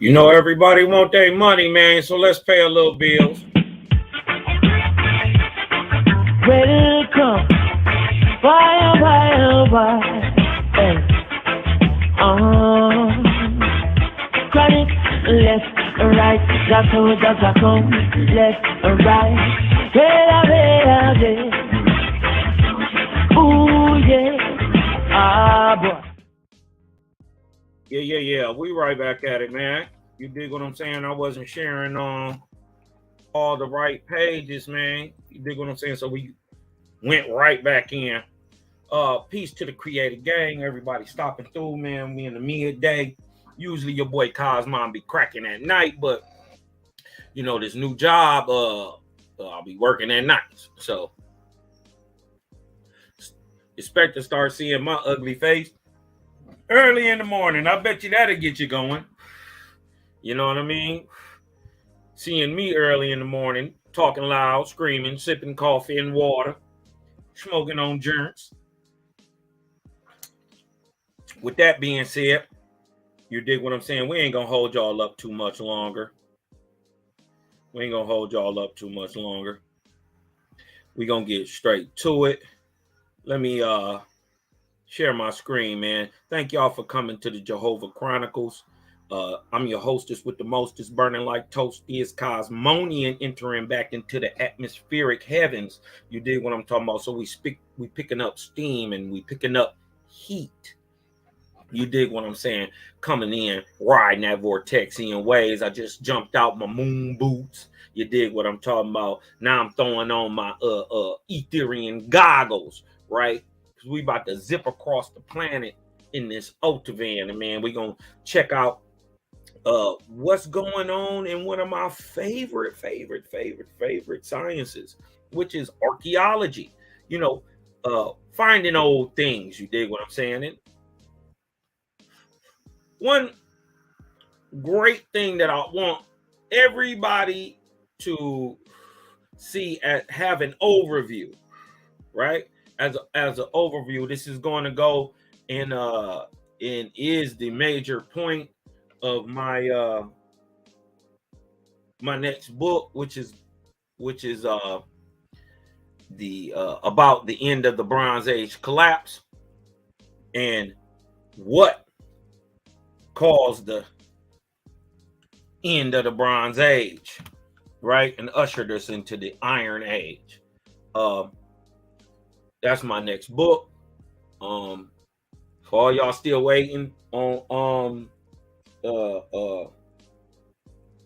You know, everybody want their money, man, so let's pay a little bills. Welcome, why, hey. Chronic, left, right, Jacko, left, right, ooh, yeah, boy. Yeah. We right back at it, man. You dig what I'm saying? I wasn't sharing on all the right pages, man. You dig what I'm saying? So we went right back in. Peace to the creative gang. Everybody stopping through, man. We in the midday. Usually your boy Kosmon be cracking at night, but you know, this new job, I'll be working at night. So expect to start seeing my ugly face early in the morning. I bet you that'll get you going. You know what I mean? Seeing me early in the morning, talking loud, screaming, sipping coffee and water, smoking on joints. With that being said, you dig what I'm saying? We ain't gonna hold y'all up too much longer. We gonna get straight to it. Let me share my screen, man. Thank y'all for coming to the Jehovah Chronicles. I'm your hostess with the mostest, burning like toast is Kosmonian, entering back into the atmospheric heavens. You dig what I'm talking about? So we picking up steam and we picking up heat. You dig what I'm saying? Coming in, riding that vortexian waves. I just jumped out my moon boots. You dig what I'm talking about? Now I'm throwing on my Etherian goggles, right? Because we about to zip across the planet in this Otavan. And man, we gonna check out what's going on in one of my favorite sciences, which is archaeology. You know, finding old things. You dig what I'm saying? And one great thing that I want everybody to see have an overview, right? As an overview, this is going to go in is the major point of my my next book, which is the about the end of the Bronze Age collapse and what caused the end of the Bronze Age, right? And ushered us into the Iron Age. That's my next book. For all y'all still waiting on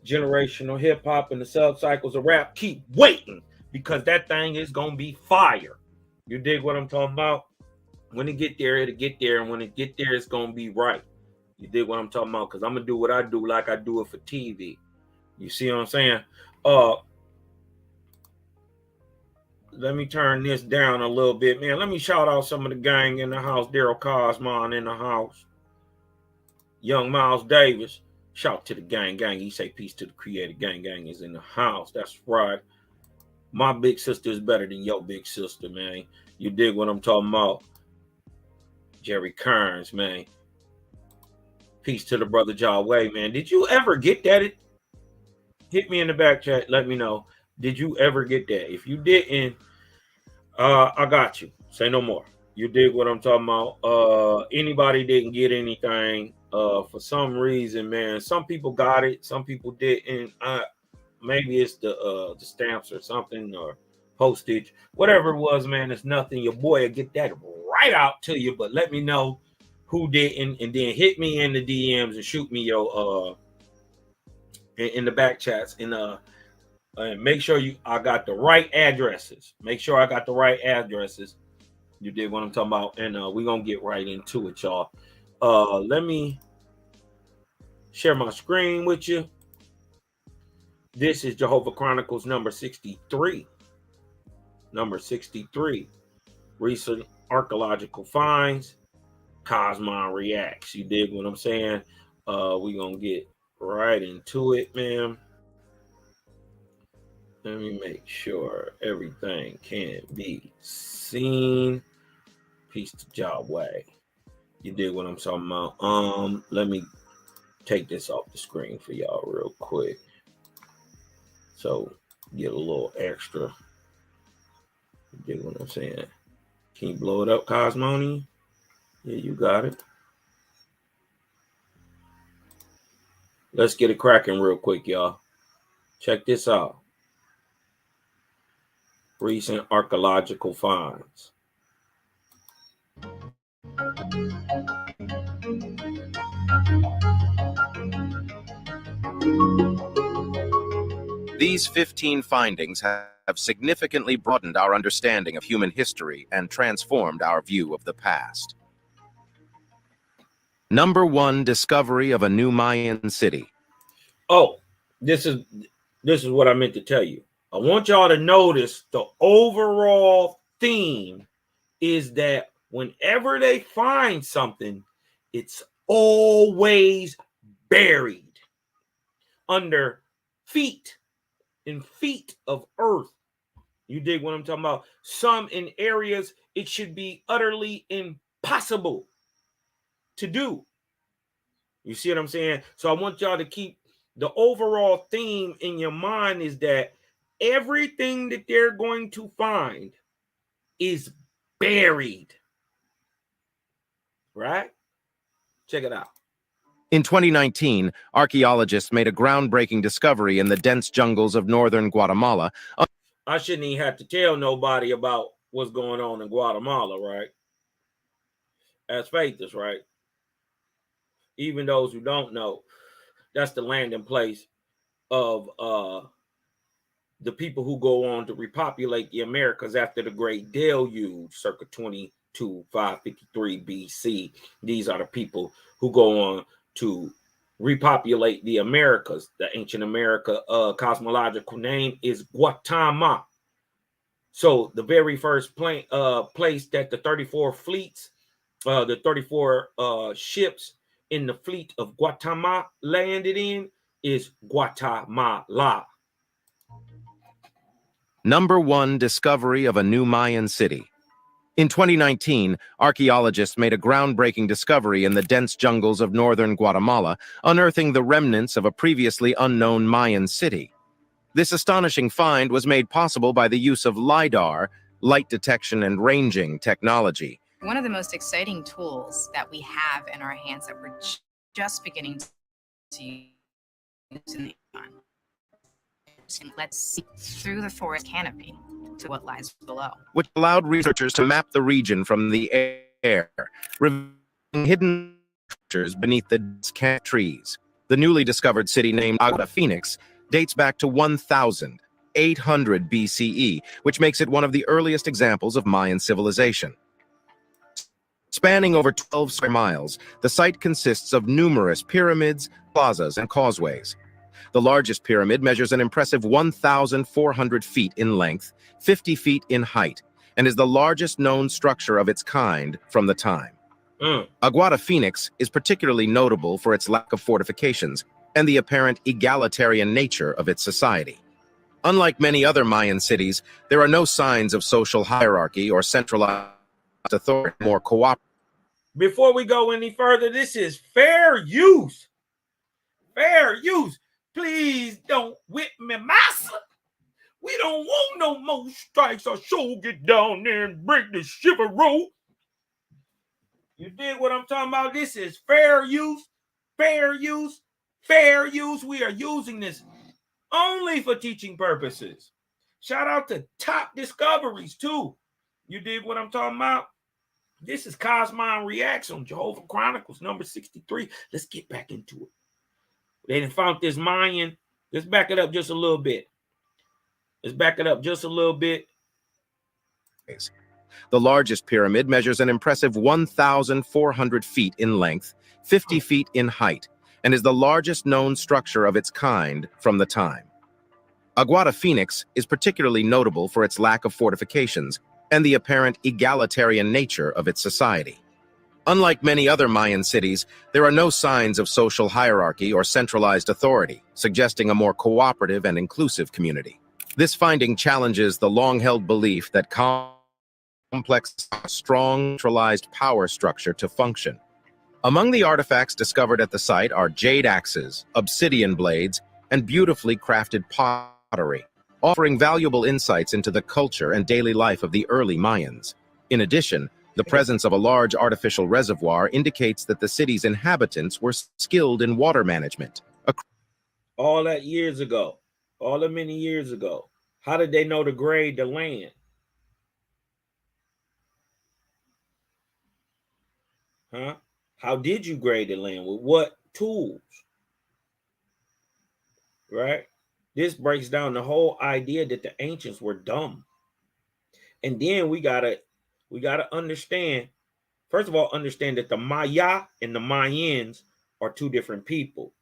generational hip hop and the sub cycles of rap, keep waiting because that thing is gonna be fire. You dig what I'm talking about? When it get there, it'll get there, and when it get there, it's gonna be right. You dig what I'm talking about? Because I'm gonna do what I do like I do it for TV. You see what I'm saying? Let me turn this down a little bit, man. Let me shout out some of the gang in the house. Daryl Kosmon in the house. Young Miles Davis. Shout to the gang. He say peace to the creator. Gang is in the house. That's right. My big sister is better than your big sister, man. You dig what I'm talking about? Jerry Kearns, man. Peace to the brother Jaway, man. Did you ever get that? Hit me in the back chat. Let me know. Did you ever get that? If you didn't, I got you. Say no more. You dig what I'm talking about? Anybody didn't get anything for some reason, man. Some people got it. Some people didn't. Maybe it's the stamps or something or postage. Whatever it was, man, it's nothing. Your boy will get that right out to you. But let me know who didn't, and then hit me in the DMs and shoot me your in the back chats and make sure I got the right addresses. Make sure I got the right addresses. You did what I'm talking about, and we're gonna get right into it, y'all. Let me share my screen with you. This is Jehovah Chronicles number 63. Number 63. Recent archaeological finds. Kosmon reacts. You dig what I'm saying? We're gonna get right into it, man. Let me make sure everything can be seen. Peace to Yahweh. You dig what I'm talking about? Let me take this off the screen for y'all real quick. So get a little extra. You dig what I'm saying? Can you blow it up, Kosmon? Yeah, you got it. Let's get it cracking real quick, y'all. Check this out. Recent archaeological finds. These 15 findings have significantly broadened our understanding of human history and transformed our view of the past. Number 1, discovery of a new Mayan city. Oh, this is what I meant to tell you. I want y'all to notice the overall theme is that whenever they find something, it's always buried under feet of earth. You dig what I'm talking about? Some in areas it should be utterly impossible to do. You see what I'm saying? So I want y'all to keep the overall theme in your mind is that everything that they're going to find is buried. Right? Check it out. In 2019, archaeologists made a groundbreaking discovery in the dense jungles of northern Guatemala. I shouldn't even have to tell nobody about what's going on in Guatemala, right? As faith is, right? Even those who don't know, that's the landing place of the people who go on to repopulate the Americas after the Great Deluge, circa 553 BC. These are the people who go on to repopulate the Americas. The ancient America cosmological name is Guatemala. So the very first place that the 34 fleets, the 34 ships in the fleet of Guatemala landed in is Guatemala. Number 1, discovery of a new Mayan city. In 2019, archaeologists made a groundbreaking discovery in the dense jungles of northern Guatemala, unearthing the remnants of a previously unknown Mayan city. This astonishing find was made possible by the use of LiDAR, light detection and ranging technology. One of the most exciting tools that we have in our hands that we're just beginning to use in the on. Let's see through the forest canopy to what lies below, which allowed researchers to map the region from the air, revealing hidden structures beneath the dense trees. The newly discovered city named Aguada Phoenix dates back to 1800 BCE, which makes it one of the earliest examples of Mayan civilization. Spanning over 12 square miles, the site consists of numerous pyramids, plazas, and causeways. The largest pyramid measures an impressive 1,400 feet in length, 50 feet in height, and is the largest known structure of its kind from the time. Aguada Phoenix is particularly notable for its lack of fortifications and the apparent egalitarian nature of its society. Unlike many other Mayan cities, there are no signs of social hierarchy or centralized authority, more cooperative. Before we go any further, this is fair use. Fair use. Please don't whip me, massa. We don't want no more strikes. Or sure get down there and break the chivalry. You dig what I'm talking about? This is fair use, fair use, fair use. We are using this only for teaching purposes. Shout out to Top Discoveries, too. You dig what I'm talking about? This is Kosmon Reacts on Jehovah Chronicles, number 63. Let's get back into it. They done found this Mayan. Let's back it up just a little bit. The largest pyramid measures an impressive 1,400 feet in length, 50 feet in height, and is the largest known structure of its kind from the time. Aguada Phoenix is particularly notable for its lack of fortifications and the apparent egalitarian nature of its society. Unlike many other Mayan cities, there are no signs of social hierarchy or centralized authority, suggesting a more cooperative and inclusive community. This finding challenges the long-held belief that complex, strong, centralized power structure to function. Among the artifacts discovered at the site are jade axes, obsidian blades, and beautifully crafted pottery, offering valuable insights into the culture and daily life of the early Mayans. In addition, the presence of a large artificial reservoir indicates that the city's inhabitants were skilled in water management. All that years ago, all that many years ago. How did they know to grade the land? Huh? How did you grade the land? With what tools? Right? This breaks down the whole idea that the ancients were dumb. And then we gotta understand, first of all, understand that the Maya and the Mayans are two different people.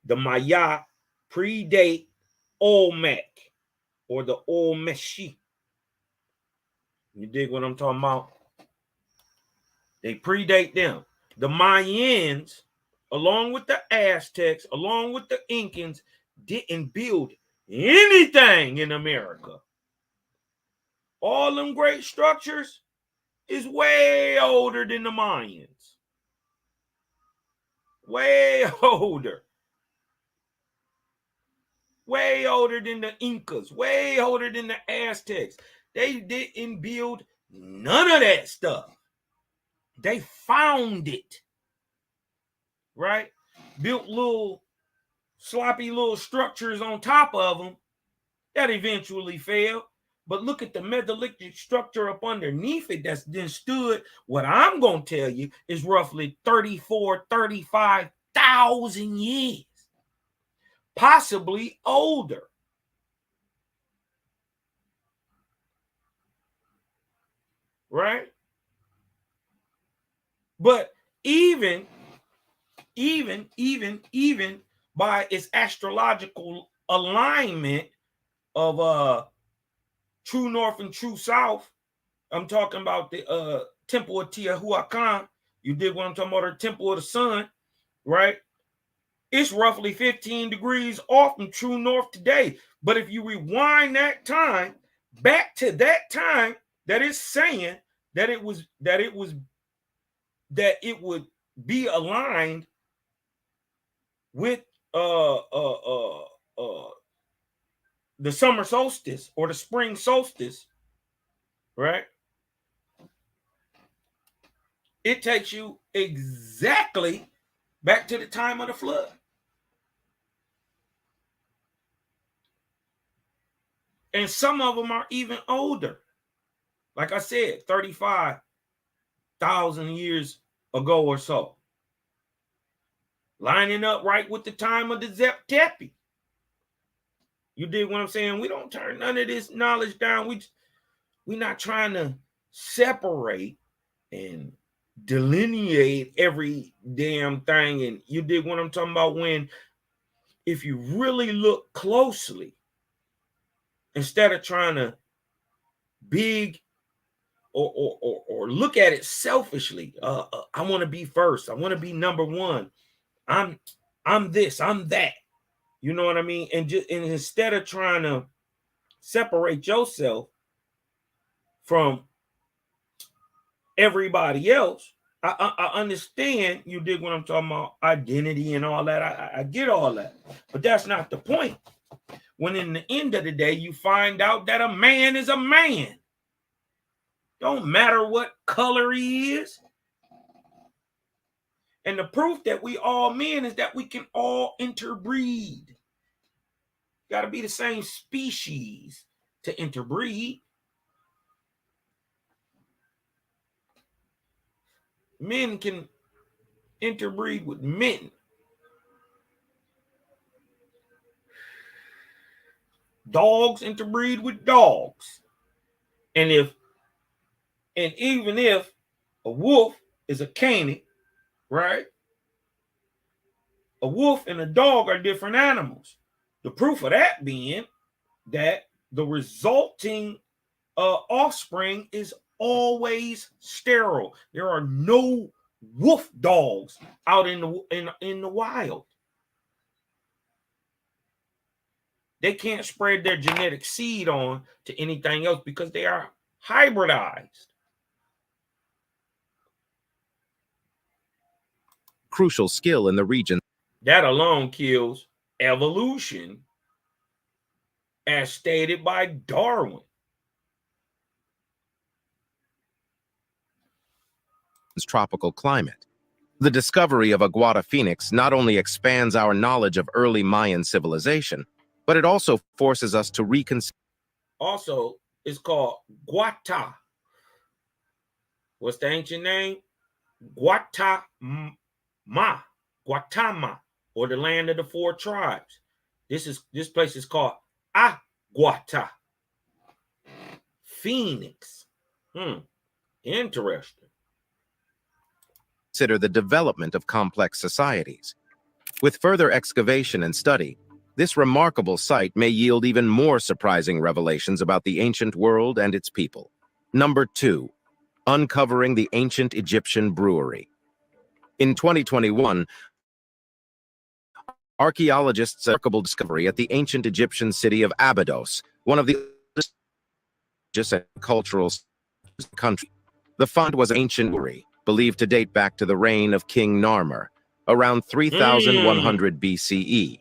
The Maya predate Olmec or the Olmeshi. You dig what I'm talking about? They predate them. The Mayans, along with the Aztecs, along with the Incans, didn't build anything in America. All them great structures is way older than the Mayans. Way older. Way older than the Incas. Way older than the Aztecs. They didn't build none of that stuff. They found it. Right? Built little sloppy little structures on top of them that eventually failed. But look at the megalithic structure up underneath it that's then stood. What I'm going to tell you is roughly 35,000 years, possibly older. Right? But even by its astrological alignment of true north and true south, I'm talking about the temple of Teotihuacan. You dig what I'm talking about? Or temple of the sun, right? It's roughly 15 degrees off from true north today. But if you rewind that time back to that time, that is saying that it would be aligned with the summer solstice or the spring solstice, right? It takes you exactly back to the time of the flood. And some of them are even older. Like I said, 35,000 years ago or so. Lining up right with the time of the Zep Tepi. You dig what I'm saying? We don't turn none of this knowledge down. We're not trying to separate and delineate every damn thing. And you dig what I'm talking about? When if you really look closely, instead of trying to big or look at it selfishly, I want to be first. I want to be number one. I'm this, I'm that. You know what I mean? And instead of trying to separate yourself from everybody else, I understand. You dig what I'm talking about? Identity and all that. I get all that. But that's not the point. When in the end of the day, you find out that a man is a man. Don't matter what color he is. And the proof that we all men is that we can all interbreed. Got to be the same species to interbreed. Men can interbreed with men. Dogs interbreed with dogs. And even if a wolf is a canid, right? A wolf and a dog are different animals. The proof of that being that the resulting offspring is always sterile. There are no wolf dogs out in the wild. They can't spread their genetic seed on to anything else because they are hybridized. crucial skill in the region. That alone kills evolution, as stated by Darwin. Tropical climate. The discovery of Aguada Phoenix not only expands our knowledge of early Mayan civilization, but it also forces us to reconsider. Also, it's called Guata. What's the ancient name? Guatemala, or the land of the four tribes. This place is called Aguata Phoenix. Interesting. Consider the development of complex societies. With further excavation and study, this remarkable site may yield even more surprising revelations about the ancient world and its people. Number 2, uncovering the ancient Egyptian brewery. In 2021, archaeologists made a remarkable discovery at the ancient Egyptian city of Abydos, one of the oldest and cultural centers of the country. The find was an ancient brewery, believed to date back to the reign of King Narmer, around 3100 BCE.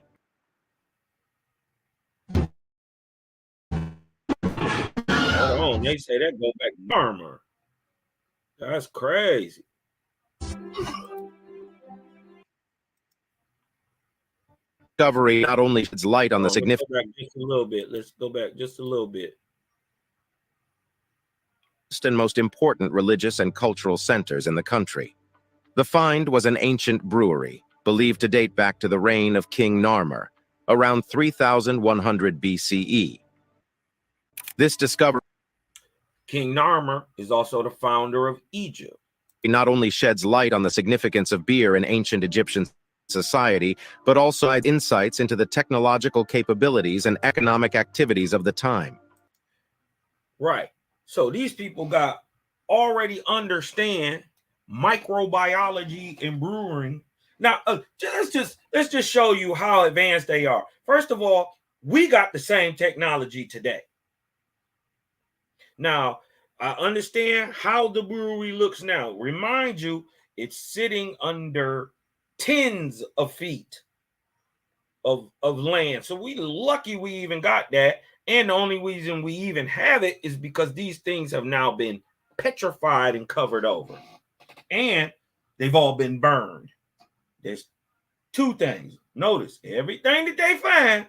Hold on, they say that go back to Narmer. That's crazy. Discovery not only sheds light on the significance. Let's go back just a little bit. Let's go back just a little bit. And most important religious and cultural centers in the country. The find was an ancient brewery, believed to date back to the reign of King Narmer, around 3100 BCE. This discovery, King Narmer is also the founder of Egypt. Not only sheds light on the significance of beer in ancient Egyptian society, but also adds insights into the technological capabilities and economic activities of the time. Right. So these people already understand microbiology and brewing. Now, let's just show you how advanced they are. First of all, we got the same technology today. Now, I understand how the brewery looks now. Remind you, it's sitting under tens of feet of land. So we lucky we even got that. And the only reason we even have it is because these things have now been petrified and covered over. And they've all been burned. There's two things. Notice everything that they find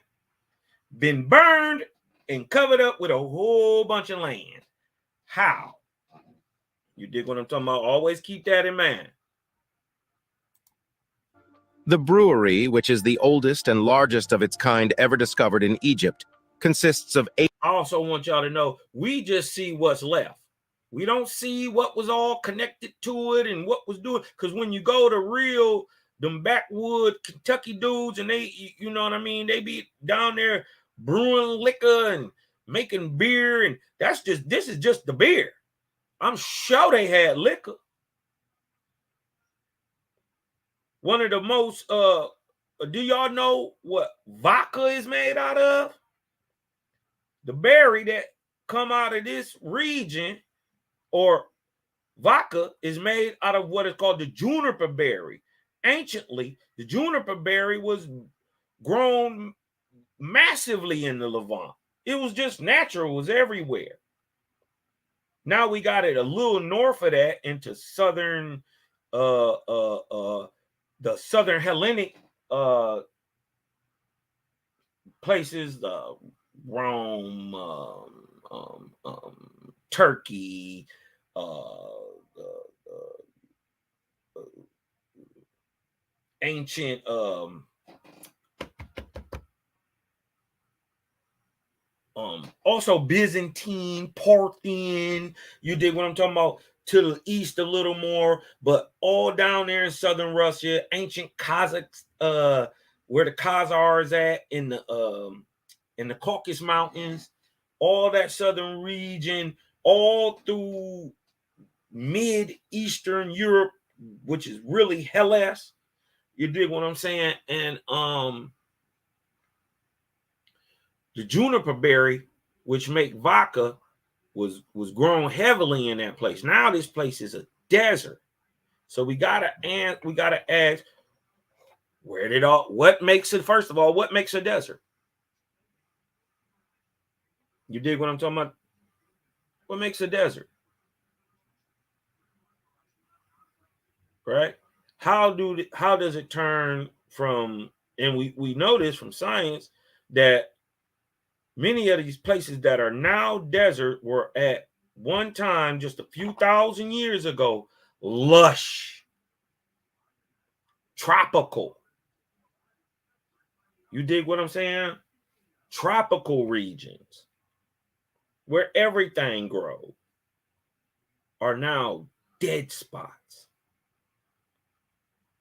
been burned and covered up with a whole bunch of land. How? You dig what I'm talking about? Always keep that in mind. The brewery, which is the oldest and largest of its kind ever discovered in Egypt, consists of 8. I also want y'all to know, we just see what's left. We don't see what was all connected to it and what was doing. Because when you go to them backwood Kentucky dudes and they, you know what I mean? They be down there brewing liquor and making beer. And this is just the beer. I'm sure they had liquor. One of the most, do y'all know what vodka is made out of? The berry that come out of this region, or vodka, is made out of what is called the juniper berry. Anciently, the juniper berry was grown massively in the Levant. It was just natural, it was everywhere. Now we got it a little north of that into southern, the southern Hellenic places, Rome, Turkey, ancient also Byzantine, Parthian, you dig what I'm talking about, to the east a little more, but all down there in southern Russia, ancient Kazakhs, where the Khazars at in the Caucasus Mountains, all that southern region, all through mid-eastern Europe, which is really Hellas. You dig what I'm saying? And the juniper berry, which make vodka, was grown heavily in that place. Now this place is a desert. So we gotta ask, what makes it, first of all, what makes a desert? You dig what I'm talking about? What makes a desert? Right? How does it turn from, and we know this from science, that many of these places that are now desert were at one time, just a few thousand years ago, lush, tropical. You dig what I'm saying? Tropical regions where everything grows are now dead spots,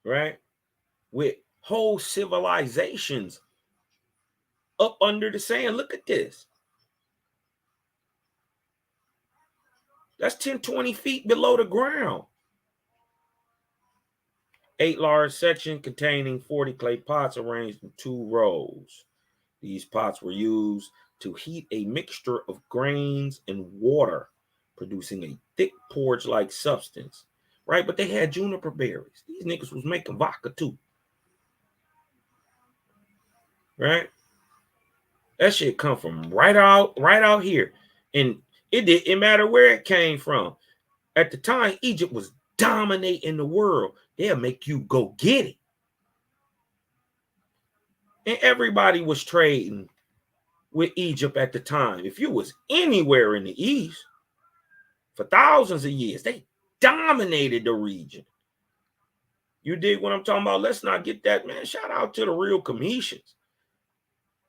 right? With whole civilizations up under the sand. Look at this. That's 10, 20 feet below the ground. 8 large sections containing 40 clay pots arranged in 2 rows. These pots were used to heat a mixture of grains and water, producing a thick porridge-like substance, right? But they had juniper berries. These niggas was making vodka too, right? That shit come from right out here. And it didn't matter where it came from. At the time, Egypt was dominating the world. They'll make you go get it. And everybody was trading with Egypt at the time. If you was anywhere in the East, for thousands of years, they dominated the region. You dig what I'm talking about? Let's not get that, man. Shout out to the real Cometians.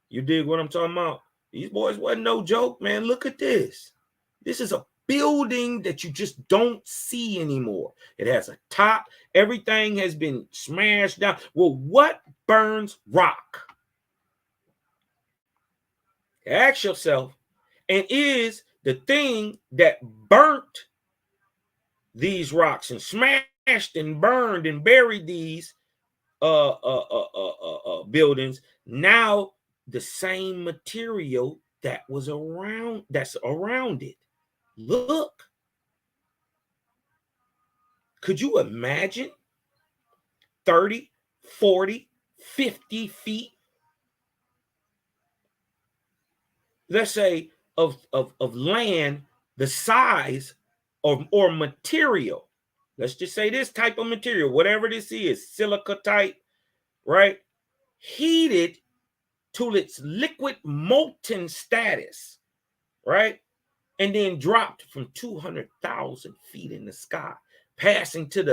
You dig what I'm talking about? These boys wasn't no joke, man. Look at this. This is a building that you just don't see anymore. It has a top. Everything has been smashed down. Well, what burns rock? Ask yourself, and is the thing that burnt these rocks and smashed and burned and buried these buildings now the same material that's around it? Look. Could you imagine 30, 40, 50 feet, let's say, of land the size or material? Let's just say this type of material, whatever this is, silica type, right? Heated to its liquid molten status, right? And then dropped from 200,000 feet in the sky, passing through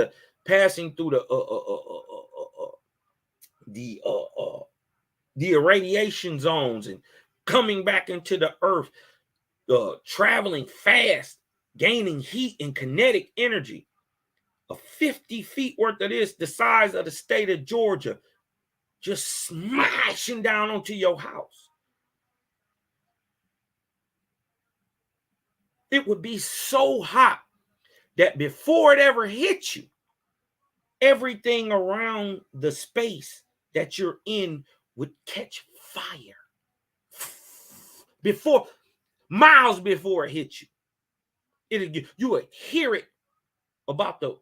the irradiation zones and coming back into the earth, traveling fast, gaining heat and kinetic energy. 50 feet worth of this, the size of the state of Georgia, just smashing down onto your house. It would be so hot that before it ever hit you, everything around the space that you're in would catch fire. Miles before it hit you. You would hear it about the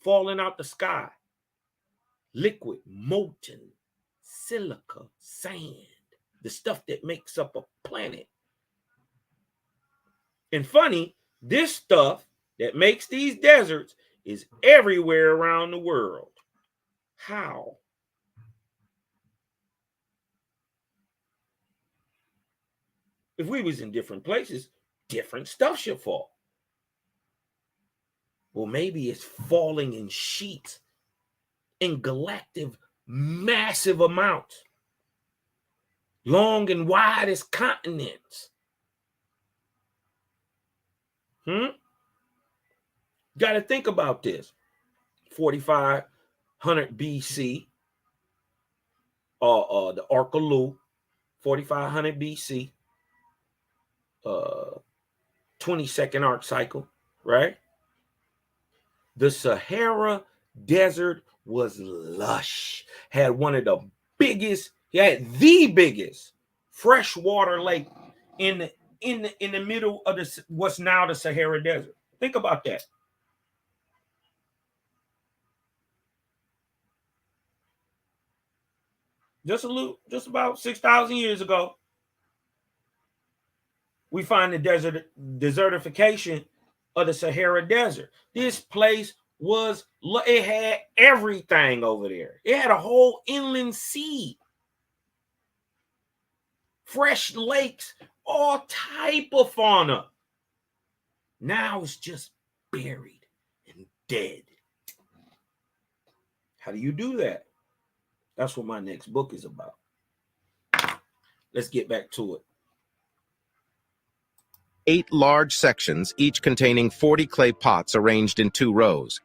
falling out the sky. Liquid, molten, silica, sand, the stuff that makes up a planet. And funny, this stuff that makes these deserts is everywhere around the world. How? If we was in different places, different stuff should fall. Well, maybe it's falling in sheets, in galactic, massive amounts, long and wide as continents. Got to think about this. 4500 BC, the archeological, 4500 BC, 22nd arc cycle, right? The Sahara Desert was lush, had the biggest freshwater lake in the middle of what's now the Sahara Desert. Think about that. just about 6,000 years ago, we find the desertification of the Sahara Desert. This place it had everything over there. It had a whole inland sea, fresh lakes, all type of fauna. Now it's just buried and dead. How do you do that? That's what my next book is about. Let's get back to it. 8 large sections, each containing 40 clay pots arranged in 2 rows.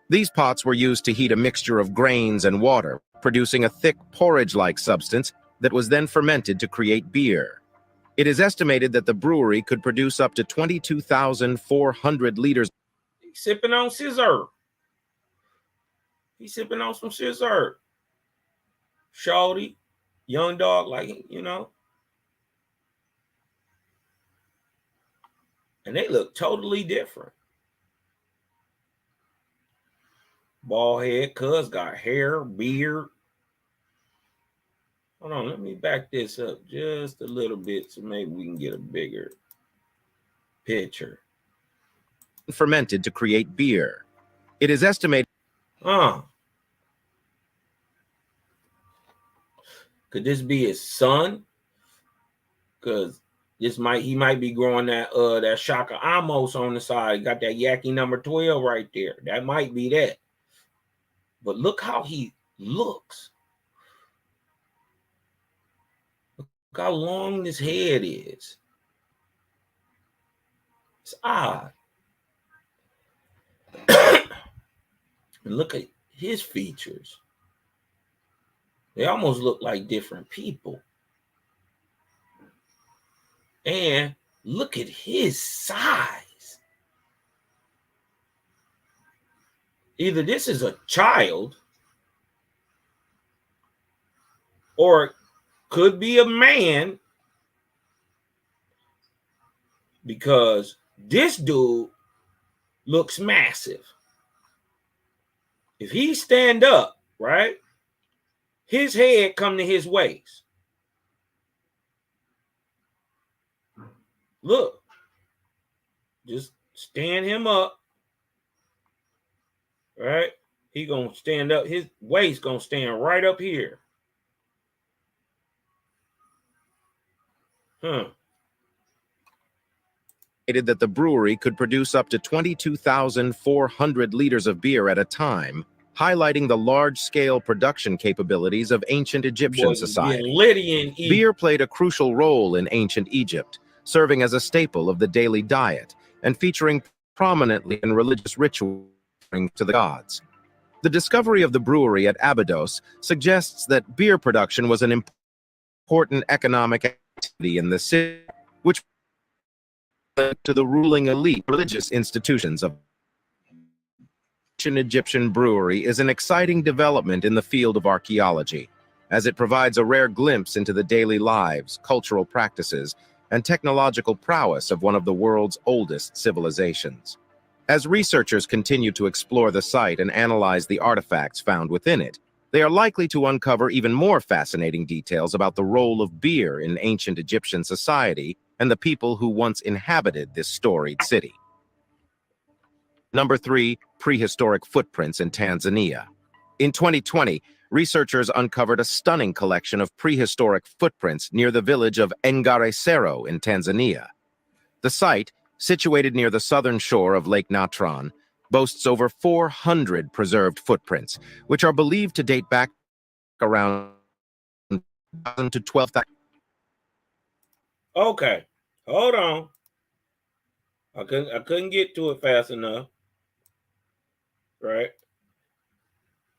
These pots were used to heat a mixture of grains and water, producing a thick porridge-like substance that was then fermented to create beer. It is estimated that the brewery could produce up to 22,400 liters. He's sipping on scissor. He's sipping on some scissor. Shawty, young dog, like, you know. And they look totally different. Bald head, cuz got hair, beard. Hold on, let me back this up just a little bit so maybe we can get a bigger picture. Fermented to create beer. It is estimated. Could this be his son? Because he might be growing that Shaka Amos on the side. Got that Yaki number 12 right there. That might be that. But look how he looks. Look how long his head is. It's odd. And look at his features. They almost look like different people. And look at his size. Either this is a child or it could be a man, because this dude looks massive. If he stand up, right, his head come to his waist. Look, just stand him up, right? He gonna stand up. His waist gonna stand right up here. That the brewery could produce up to 22,400 liters of beer at a time, highlighting the large-scale production capabilities of ancient Egyptian society. Beer played a crucial role in ancient Egypt, serving as a staple of the daily diet and featuring prominently in religious rituals to the gods. The discovery of the brewery at Abydos suggests that beer production was an important economic activity in the city, which led to the ruling elite religious institutions of ancient Egyptian brewery is an exciting development in the field of archaeology, as it provides a rare glimpse into the daily lives, cultural practices, and technological prowess of one of the world's oldest civilizations. As researchers continue to explore the site and analyze the artifacts found within it, they are likely to uncover even more fascinating details about the role of beer in ancient Egyptian society and the people who once inhabited this storied city. Number 3, prehistoric footprints in Tanzania. In 2020, researchers uncovered a stunning collection of prehistoric footprints near the village of Engaresero in Tanzania. The site, situated near the southern shore of Lake Natron, boasts over 400 preserved footprints, which are believed to date back around 1,000 to 12,000. Okay, hold on. I couldn't get to it fast enough. Right?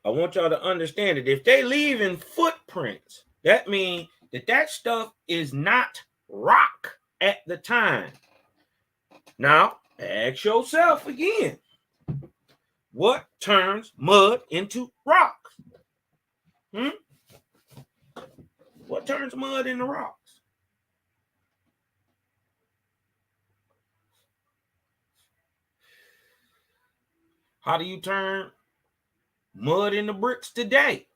I want y'all to understand that if they leave in footprints, that means that stuff is not rock at the time. Now, ask yourself again, what turns mud into rock? What turns mud into rocks? How do you turn mud into bricks today?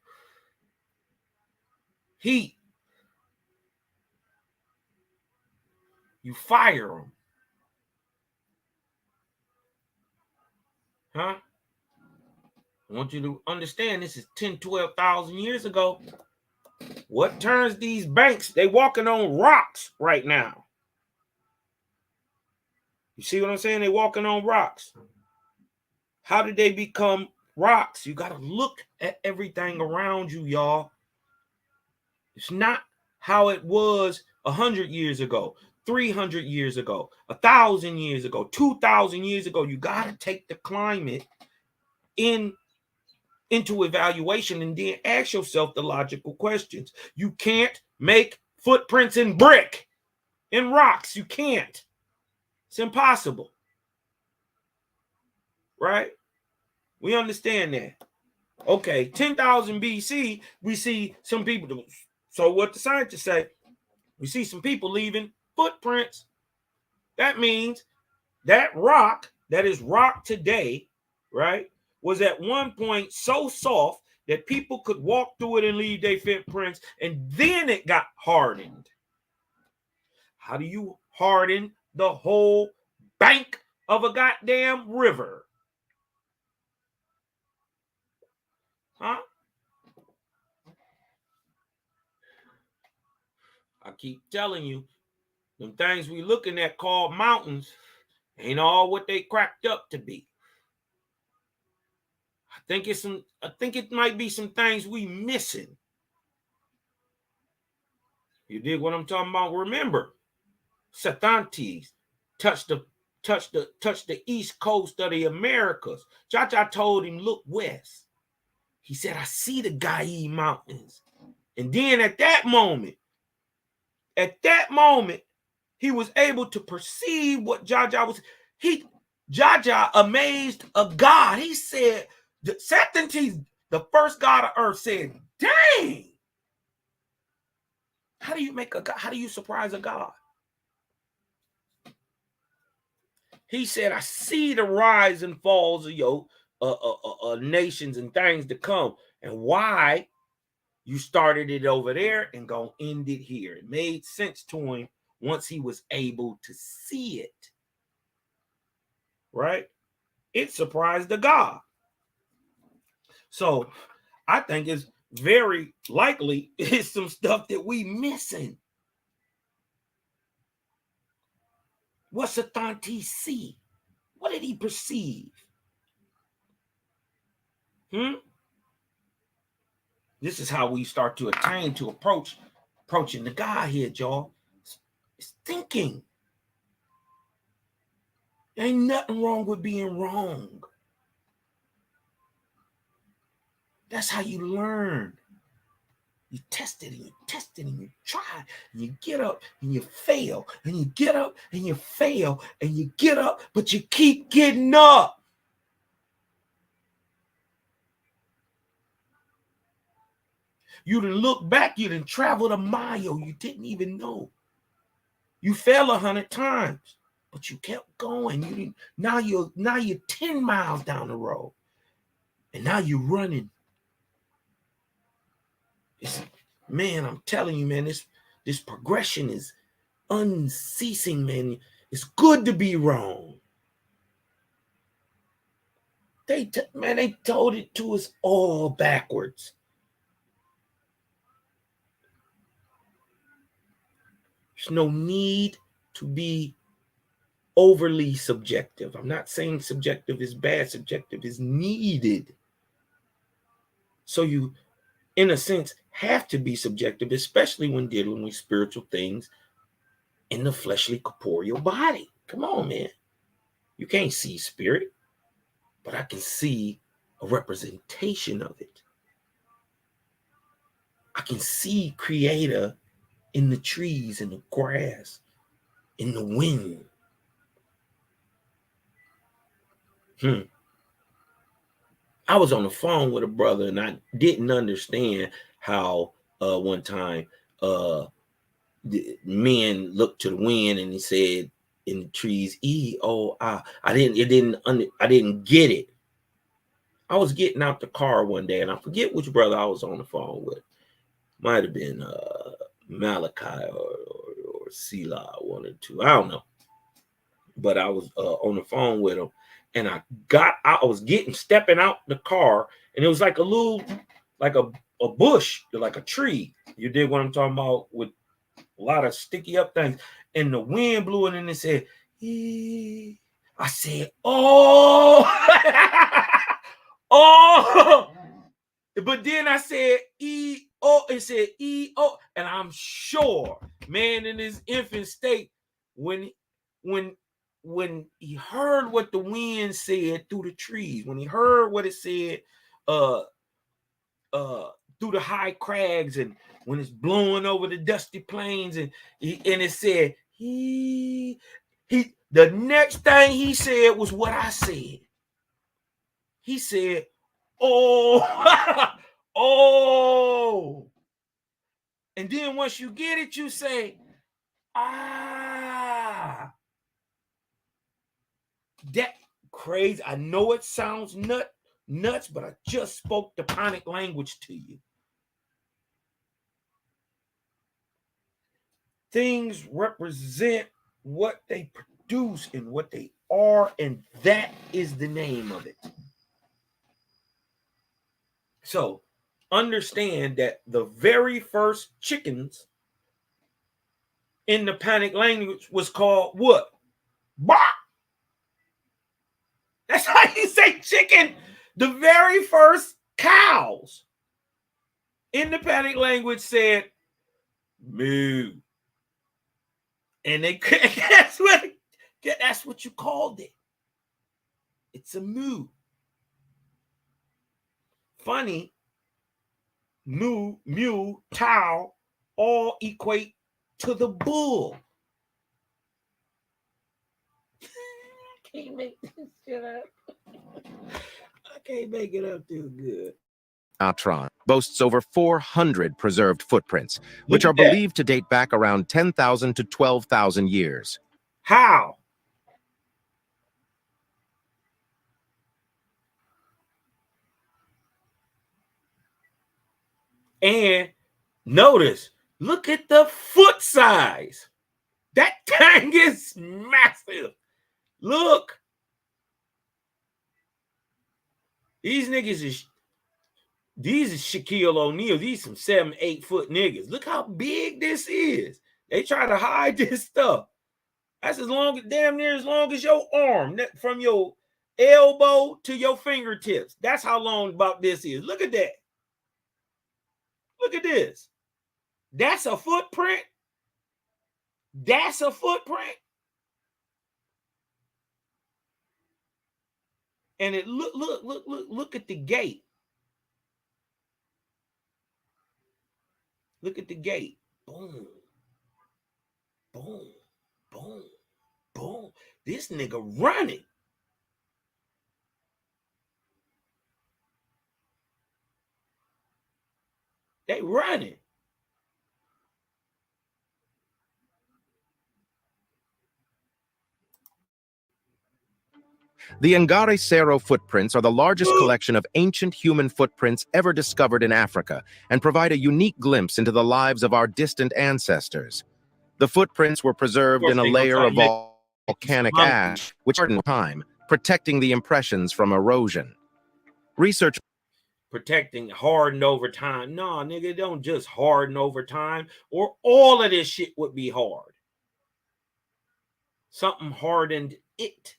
heat. You fire them. Huh? I want you to understand this is 10, 12,000 years ago. What turns these banks? They walking on rocks right now. You see what I'm saying? They walking on rocks. How did they become rocks? You got to look at everything around you, y'all. It's not how it was 100 years ago, 300 years ago, 1,000 years ago, 2,000 years ago. You got to take the climate into evaluation and then ask yourself the logical questions. You can't make footprints in brick, in rocks. You can't. It's impossible. Right? We understand that. Okay, 10,000 BC, we see some people. So what the scientists say, we see some people leaving footprints. That means that rock, that is rock today, right, was at one point so soft that people could walk through it and leave their footprints, and then it got hardened. How do you harden the whole bank of a goddamn river? Huh? I keep telling you, them things we looking at called mountains ain't all what they cracked up to be. I think it might be some things we missing. You dig what I'm talking about? Remember, Sathantes touched the east coast of the Americas. Jaja told him, look west. He said, I see the Gai Mountains. And then at that moment, he was able to perceive what Jaja was. Jaja amazed a God. He said, Sathantes, the first God of earth, said, dang. How do you make a God? How do you surprise a God? He said, I see the rise and falls of your nations and things to come. And why you started it over there and gonna end it here. It made sense to him once he was able to see it. Right? It surprised the God. So I think it's very likely it's some stuff that we missing. What's Sathantes see? What did he perceive? This is how we start to attain to approaching the Godhead, y'all. It's thinking. There ain't nothing wrong with being wrong. That's how you learn. You test it and you test it and you try and you get up and you fail and you get up and you fail and you get up, but you keep getting up. You done look back, you done traveled a mile, you didn't even know. You fell 100 times, but you kept going. You didn't. Now you're 10 miles down the road, and now you're running. Man, I'm telling you, man, this progression is unceasing, man. It's good to be wrong. They told it to us all backwards. There's no need to be overly subjective. I'm not saying subjective is bad. Subjective is needed. So you, in a sense, have to be subjective, especially when dealing with spiritual things in the fleshly corporeal body. Come on, man. You can't see spirit, but I can see a representation of it. I can see Creator in the trees, in the grass, in the wind. I was on the phone with a brother and I didn't understand how one time the men looked to the wind and he said in the trees, E-O-I. I didn't get it. I was getting out the car one day and I forget which brother I was on the phone with. Might have been Malachi or Selah, one or two. I don't know. But I was on the phone with him, and I was stepping out the car, and it was like a little, like a bush, like a tree. You dig what I'm talking about? With a lot of sticky up things, and the wind blew it, and it said, "Ee." I said, "Oh, oh." But then I said, "E-O." It said, "E-O." And I'm sure, man, in his infant state, when he heard what the wind said through the trees, when he heard what it said through the high crags, and when it's blowing over the dusty plains, and it said, the next thing he said was what I said. He said, "Oh." Oh. And then once you get it, you say, "Ah." That crazy. I know it sounds nuts, but I just spoke the Panic language to you. Things represent what they produce and what they are, and that is the name of it. So understand that the very first chickens in the Panic language was called what? Bah! That's how you say chicken. The very first cows in the Panic language said moo. And that's what you called it. It's a moo. Funny, moo, mule, cow all equate to the bull. I can't make this shit up. I can't make it up too good. Atron boasts over 400 preserved footprints, which are believed to date back around 10,000 to 12,000 years. How? And notice, look at the foot size. That thing is massive. Look. These is Shaquille O'Neal. These some 7-8 foot niggas. Look how big this is. They try to hide this stuff. That's damn near as long as your arm, from your elbow to your fingertips. That's how long about this is. Look at that. Look at this. That's a footprint. That's a footprint. And it look at the gate. Look at the gate. Boom. Boom. Boom. Boom. This nigga running. They running. The Ngare Cerro footprints are the largest collection of ancient human footprints ever discovered in Africa and provide a unique glimpse into the lives of our distant ancestors. The footprints were preserved in a layer of volcanic ash, which hardened time, protecting the impressions from erosion. Research protecting hardened over time. No, nigga, don't just harden over time, or all of this shit would be hard. Something hardened it.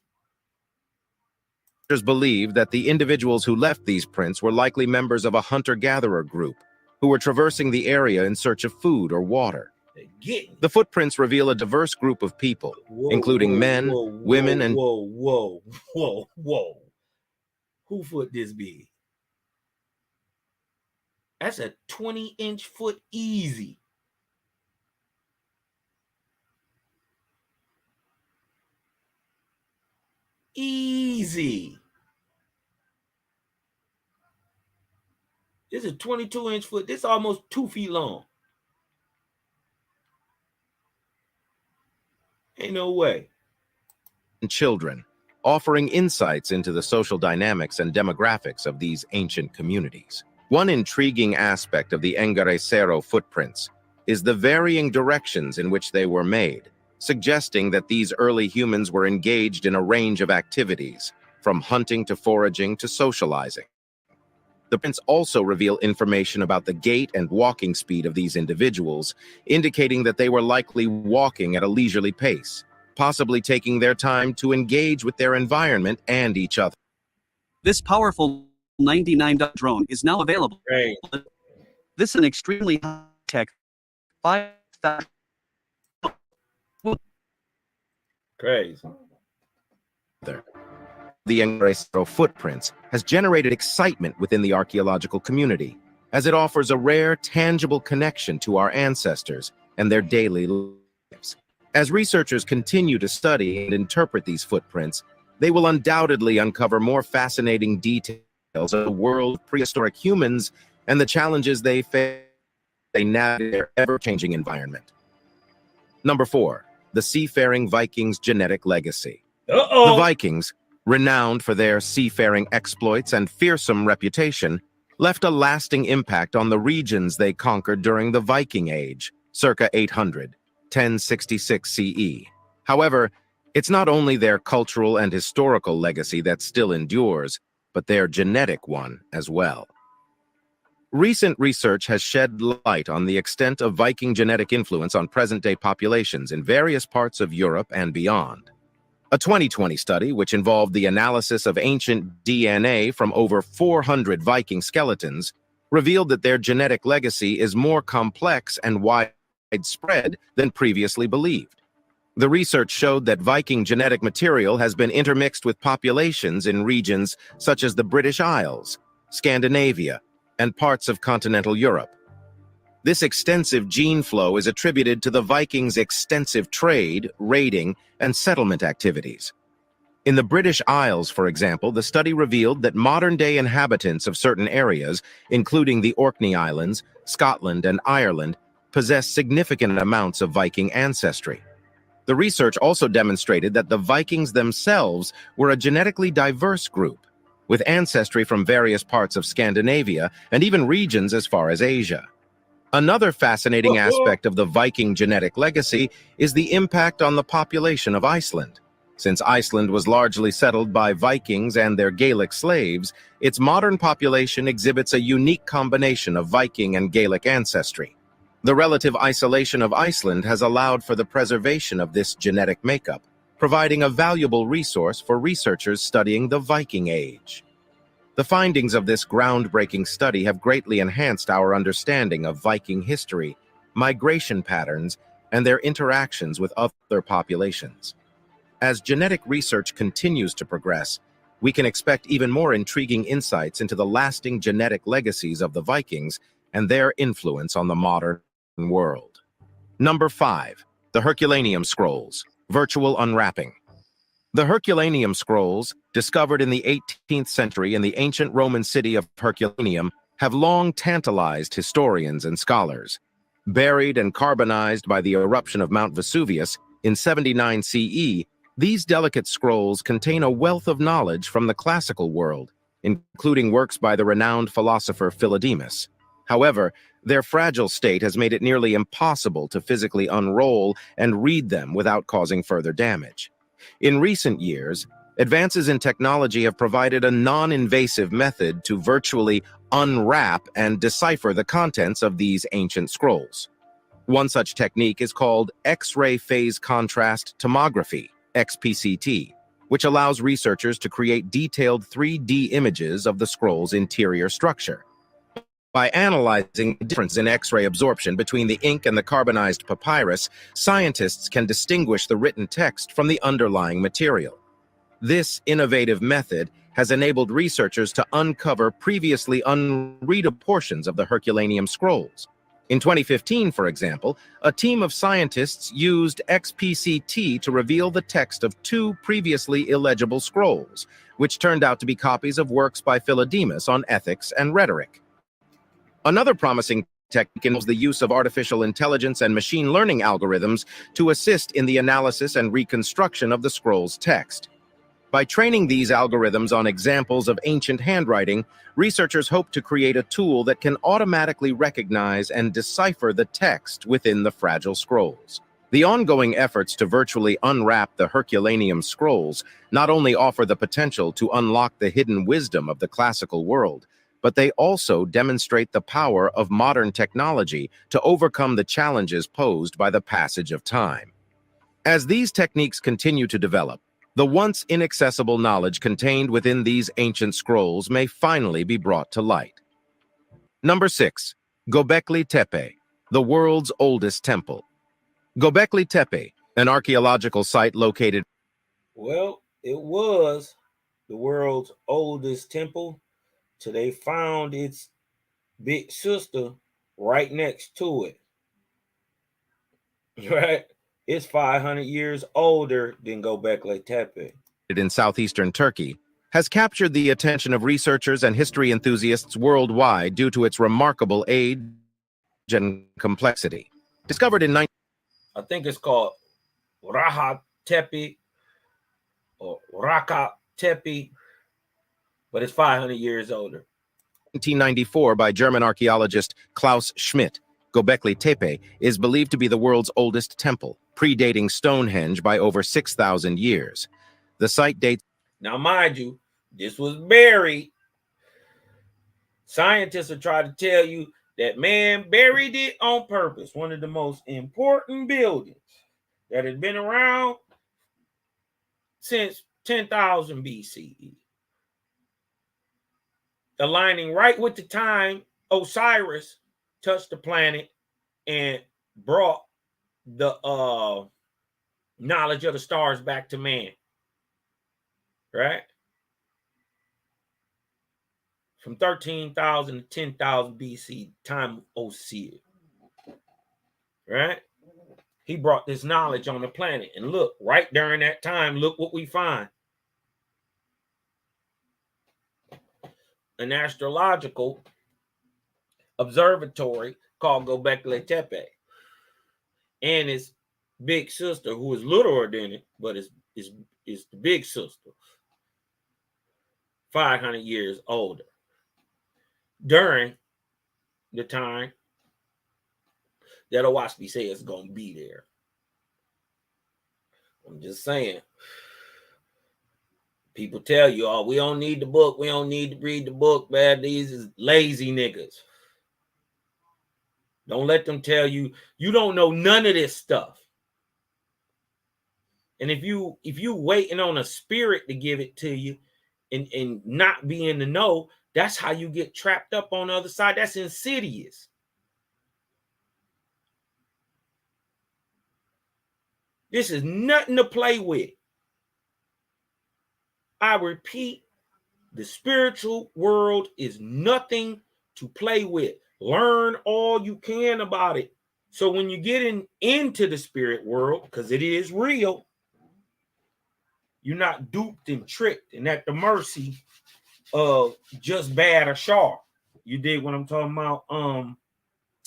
Believe that the individuals who left these prints were likely members of a hunter-gatherer group who were traversing the area in search of food or water. The footprints reveal a diverse group of people, including men, women, and... Whoa. Who foot this big? That's a 20-inch foot easy. Easy. This is a 22-inch foot. This is almost 2 feet long. Ain't no way. Children, offering insights into the social dynamics and demographics of these ancient communities. One intriguing aspect of the Engarecero footprints is the varying directions in which they were made, suggesting that these early humans were engaged in a range of activities, from hunting to foraging to socializing. The prints also reveal information about the gait and walking speed of these individuals, indicating that they were likely walking at a leisurely pace, possibly taking their time to engage with their environment and each other. This powerful 99 drone is now available. Hey, This is an extremely high-tech 5,000. crazy. The Engarecero footprints has generated excitement within the archaeological community, as it offers a rare, tangible connection to our ancestors and their daily lives. As researchers continue to study and interpret these footprints, they will undoubtedly uncover more fascinating details of the world of prehistoric humans and the challenges they face as they navigate their ever-changing environment. Number 4, the seafaring Vikings' genetic legacy. Uh-oh. The Vikings, renowned for their seafaring exploits and fearsome reputation, left a lasting impact on the regions they conquered during the Viking Age, circa 800, 1066 CE. However, it's not only their cultural and historical legacy that still endures, but their genetic one as well. Recent research has shed light on the extent of Viking genetic influence on present-day populations in various parts of Europe and beyond. A 2020 study, which involved the analysis of ancient DNA from over 400 Viking skeletons, revealed that their genetic legacy is more complex and widespread than previously believed. The research showed that Viking genetic material has been intermixed with populations in regions such as the British Isles, Scandinavia, and parts of continental Europe. This extensive gene flow is attributed to the Vikings' extensive trade, raiding, and settlement activities. In the British Isles, for example, the study revealed that modern-day inhabitants of certain areas, including the Orkney Islands, Scotland, and Ireland, possess significant amounts of Viking ancestry. The research also demonstrated that the Vikings themselves were a genetically diverse group, with ancestry from various parts of Scandinavia and even regions as far as Asia. Another fascinating aspect of the Viking genetic legacy is the impact on the population of Iceland. Since Iceland was largely settled by Vikings and their Gaelic slaves, its modern population exhibits a unique combination of Viking and Gaelic ancestry. The relative isolation of Iceland has allowed for the preservation of this genetic makeup, providing a valuable resource for researchers studying the Viking Age. The findings of this groundbreaking study have greatly enhanced our understanding of Viking history, migration patterns, and their interactions with other populations. As genetic research continues to progress, we can expect even more intriguing insights into the lasting genetic legacies of the Vikings and their influence on the modern world. Number 5, the Herculaneum Scrolls, virtual unwrapping. The Herculaneum Scrolls, discovered in the 18th century in the ancient Roman city of Herculaneum, have long tantalized historians and scholars. Buried and carbonized by the eruption of Mount Vesuvius in 79 CE, these delicate scrolls contain a wealth of knowledge from the classical world, including works by the renowned philosopher Philodemus. However, their fragile state has made it nearly impossible to physically unroll and read them without causing further damage. In recent years, advances in technology have provided a non-invasive method to virtually unwrap and decipher the contents of these ancient scrolls. One such technique is called X-ray phase contrast tomography, XPCT, which allows researchers to create detailed 3D images of the scroll's interior structure. By analyzing the difference in X-ray absorption between the ink and the carbonized papyrus, scientists can distinguish the written text from the underlying material. This innovative method has enabled researchers to uncover previously unreadable portions of the Herculaneum Scrolls. In 2015, for example, a team of scientists used XPCT to reveal the text of 2 previously illegible scrolls, which turned out to be copies of works by Philodemus on ethics and rhetoric. Another promising technique involves the use of artificial intelligence and machine learning algorithms to assist in the analysis and reconstruction of the scroll's text. By training these algorithms on examples of ancient handwriting, researchers hope to create a tool that can automatically recognize and decipher the text within the fragile scrolls. The ongoing efforts to virtually unwrap the Herculaneum scrolls not only offer the potential to unlock the hidden wisdom of the classical world, but they also demonstrate the power of modern technology to overcome the challenges posed by the passage of time. As these techniques continue to develop, the once inaccessible knowledge contained within these ancient scrolls may finally be brought to light. Number 6. Göbekli Tepe, the world's oldest temple. Göbekli Tepe, an archaeological site located. Well, it was the world's oldest temple till they found its big sister right next to it. Right? It's 500 years older than Göbekli Tepe. In southeastern Turkey, has captured the attention of researchers and history enthusiasts worldwide due to its remarkable age and complexity. Discovered in I think it's called Rahat Tepe or Raka Tepe, but it's 500 years older. 1994 by German archaeologist Klaus Schmidt, Göbekli Tepe is believed to be the world's oldest temple, predating Stonehenge by over 6,000 years. The site dates. Now, mind you, this was buried. Scientists will try to tell you that man buried it on purpose. One of the most important buildings that has been around since 10,000 BCE. Aligning right with the time Osiris touched the planet and brought the knowledge of the stars back to man. Right? From 13,000 to 10,000 BC, time of Osiris. Right? He brought this knowledge on the planet. And look, right during that time, look what we find. An astrological observatory called Göbekli Tepe. And his big sister, who is littler than it, but is the big sister. 500 years older. During the time that Owaspi says it's going to be there. I'm just saying. People tell you, oh, we don't need the book. We don't need to read the book, man. These is lazy niggas. Don't let them tell you, you don't know none of this stuff. And if you waiting on a spirit to give it to you and not be in the know, that's how you get trapped up on the other side. That's insidious. This is nothing to play with. I repeat, the spiritual world is nothing to play with. Learn all you can about it. So when you get into the spirit world, because it is real, you're not duped and tricked and at the mercy of just bad or sharp. You dig what I'm talking about?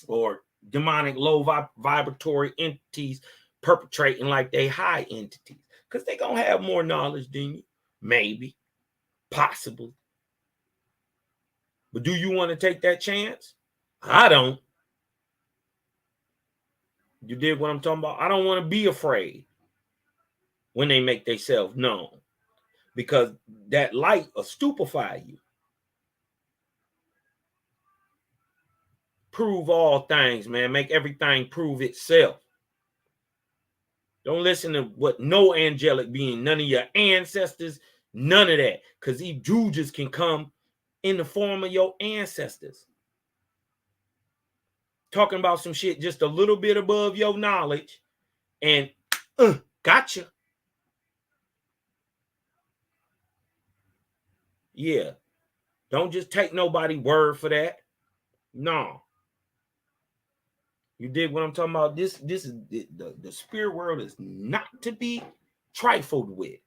Or demonic low vibratory entities perpetrating like they high entities. Because they're going to have more knowledge than you. Maybe. Possibly. But do you want to take that chance? I don't. You dig what I'm talking about? I don't want to be afraid when they make themselves known. Because that light will stupefy you. Prove all things, man. Make everything prove itself. Don't listen to what no angelic being, none of your ancestors, none of that. Because these jujas can come in the form of your ancestors. Talking about some shit just a little bit above your knowledge. And gotcha. Yeah. Don't just take nobody's word for that. No. You dig what I'm talking about? This is the spirit world is not to be trifled with.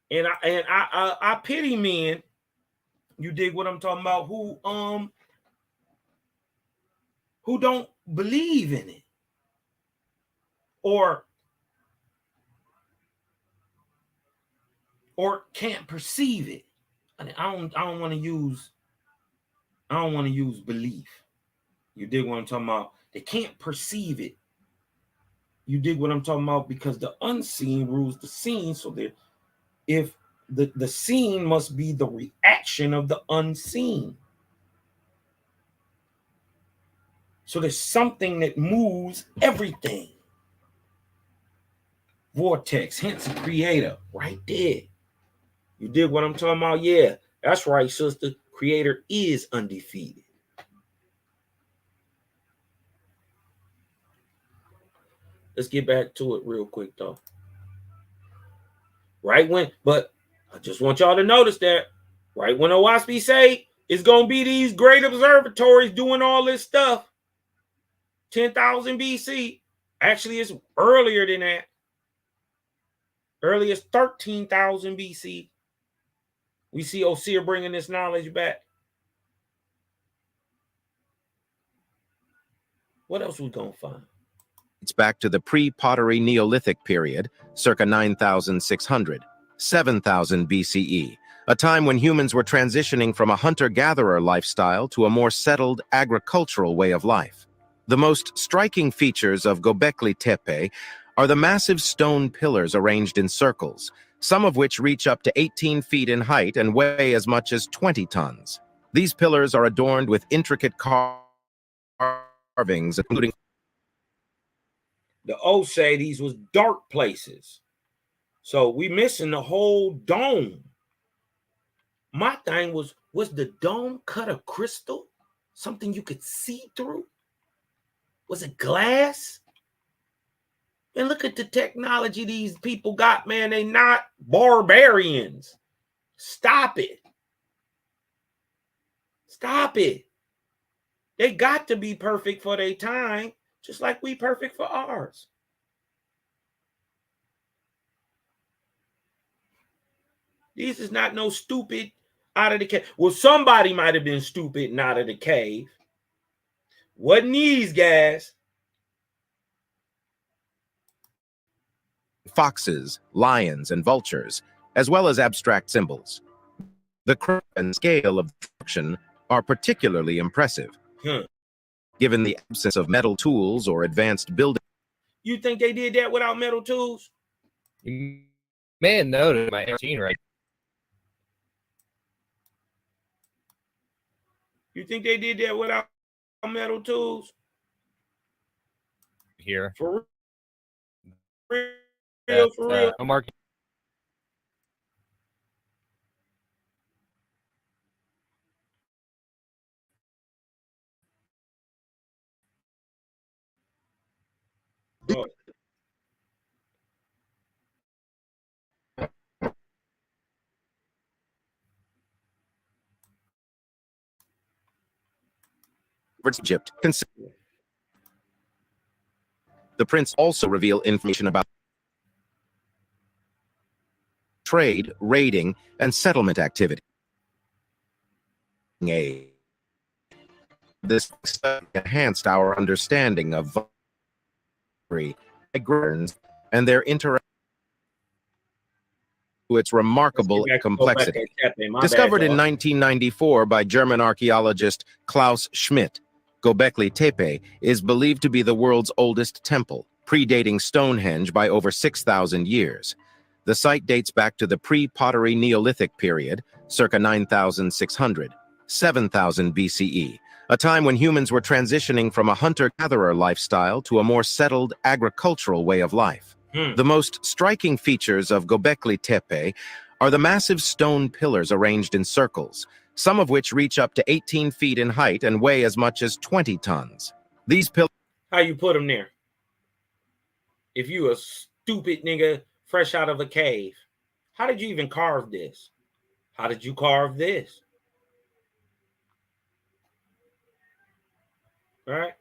And I pity men. You dig what I'm talking about? Who don't believe in it. Or or can't perceive it. I don't want to use belief. You dig what I'm talking about? They can't perceive it. You dig what I'm talking about? Because the unseen rules the seen. So that if the seen must be the reaction of the unseen. So there's something that moves everything. Vortex, hence a creator, right there. You dig what I'm talking about? Yeah, that's right, sister. Creator is undefeated. Let's get back to it real quick, though. Right when, but I just want y'all to notice that right when Owaspi say it's going to be these great observatories doing all this stuff, 10,000 BC. Actually, it's earlier than that. Early as 13,000 BC. We see Osir bringing this knowledge back. What else we going to find? It's back to the pre-pottery Neolithic period, circa 9,600, 7,000 BCE, a time when humans were transitioning from a hunter-gatherer lifestyle to a more settled agricultural way of life. The most striking features of Göbekli Tepe are the massive stone pillars arranged in circles, some of which reach up to 18 feet in height and weigh as much as 20 tons. These pillars are adorned with intricate carvings, including the O say these was dark places. So we missing the whole dome. My thing was the dome cut of crystal? Something you could see through? Was it glass? And look at the technology these people got, man. They not barbarians. Stop it. Stop it. They got to be perfect for their time, just like we perfect for ours. This is not no stupid out of the cave. Well, somebody might have been stupid and out of the cave. Wasn't these guys? foxes, lions, and vultures, as well as abstract symbols. The craft and scale of destruction are particularly impressive, given the absence of metal tools or advanced building. You think they did that without metal tools? You may have noted my 18 right. You think they did that without metal tools? Here. For real, for real. I'm marking. Oh. Egypt. The prints also reveal information about trade, raiding, and settlement activity. This enhanced our understanding of migrants and their interaction to its remarkable complexity. Discovered in 1994 by German archaeologist Klaus Schmidt, Göbekli Tepe is believed to be the world's oldest temple, predating Stonehenge by over 6,000 years. The site dates back to the pre-pottery Neolithic period, circa 9,600, 7,000 BCE, a time when humans were transitioning from a hunter-gatherer lifestyle to a more settled agricultural way of life. The most striking features of Göbekli Tepe are the massive stone pillars arranged in circles, some of which reach up to 18 feet in height and weigh as much as 20 tons. These pillars... How you put them there? If you a stupid nigga fresh out of a cave, how did you even carve this? How did you carve this? All right?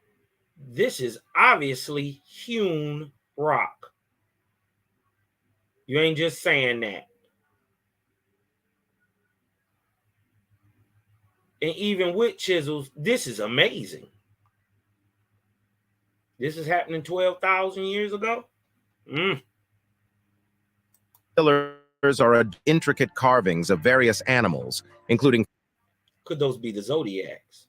This is obviously hewn rock. You ain't just saying that. And even with chisels, this is amazing. This is happening 12,000 years ago? Pillars are intricate carvings of various animals, including Could those be the zodiacs?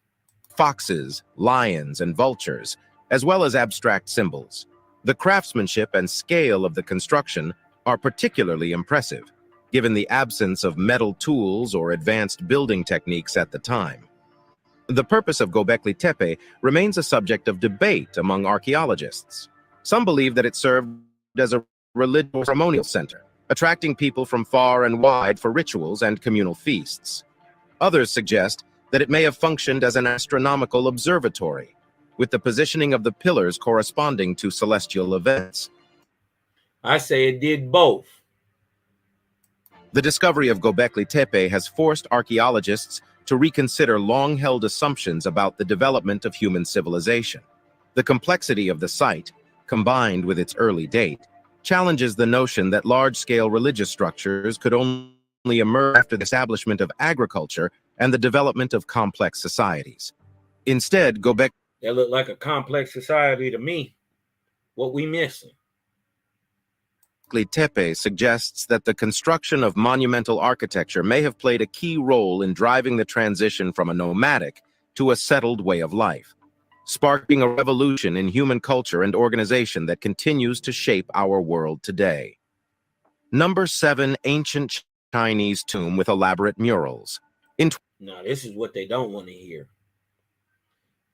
foxes, lions, and vultures, as well as abstract symbols. The craftsmanship and scale of the construction are particularly impressive, given the absence of metal tools or advanced building techniques at the time. The purpose of Göbekli Tepe remains a subject of debate among archaeologists. Some believe that it served as a religious ceremonial center, attracting people from far and wide for rituals and communal feasts. Others suggest that it may have functioned as an astronomical observatory, with the positioning of the pillars corresponding to celestial events. I say it did both. The discovery of Göbekli Tepe has forced archaeologists to reconsider long-held assumptions about the development of human civilization. The complexity of the site, combined with its early date, challenges the notion that large-scale religious structures could only emerge after the establishment of agriculture and the development of complex societies. Instead, Göbekli That looked like a complex society to me. What we missing? Tepe suggests that the construction of monumental architecture may have played a key role in driving the transition from a nomadic to a settled way of life, sparking a revolution in human culture and organization that continues to shape our world today. Number 7, ancient Chinese tomb with elaborate murals. Now, this is what they don't want to hear.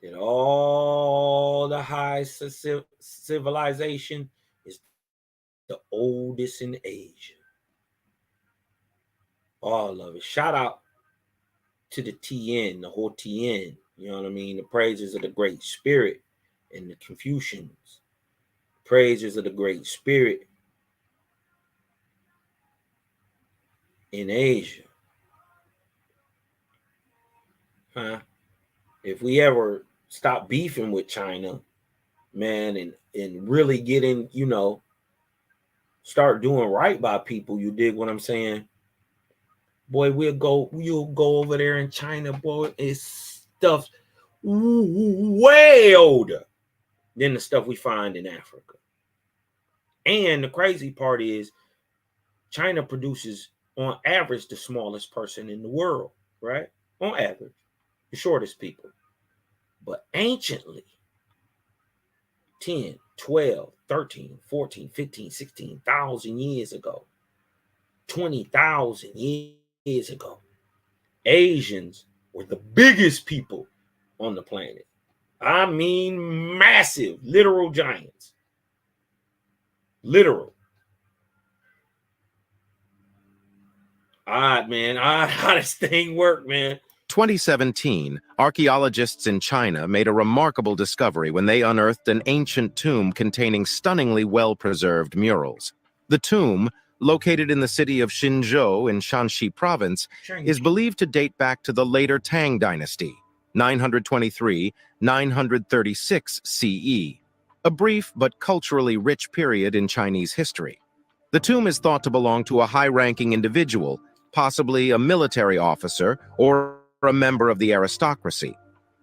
That all the high civilization is the oldest in Asia. All of it. Shout out to the TN, the whole TN. You know what I mean? The praises of the Great Spirit and the Confucians. Praises of the Great Spirit in Asia. Huh? If we ever stop beefing with China, man, and really get in, start doing right by people, you dig what I'm saying? Boy, you'll go over there in China, boy, it's stuff way older than the stuff we find in Africa. And the crazy part is China produces, on average, the smallest person in the world, right? On average, the shortest people. But anciently, 10, 12, 13, 14, 15, 16,000 years ago, 20,000 years ago, Asians were the biggest people on the planet. I mean, massive, literal giants. Literal. Odd, man. Odd how this thing worked, man. 2017, archaeologists in China made a remarkable discovery when they unearthed an ancient tomb containing stunningly well-preserved murals. The tomb, located in the city of Xinzhou in Shanxi province, is believed to date back to the later Tang dynasty, 923-936 CE, a brief but culturally rich period in Chinese history. The tomb is thought to belong to a high-ranking individual, possibly a military officer or a member of the aristocracy.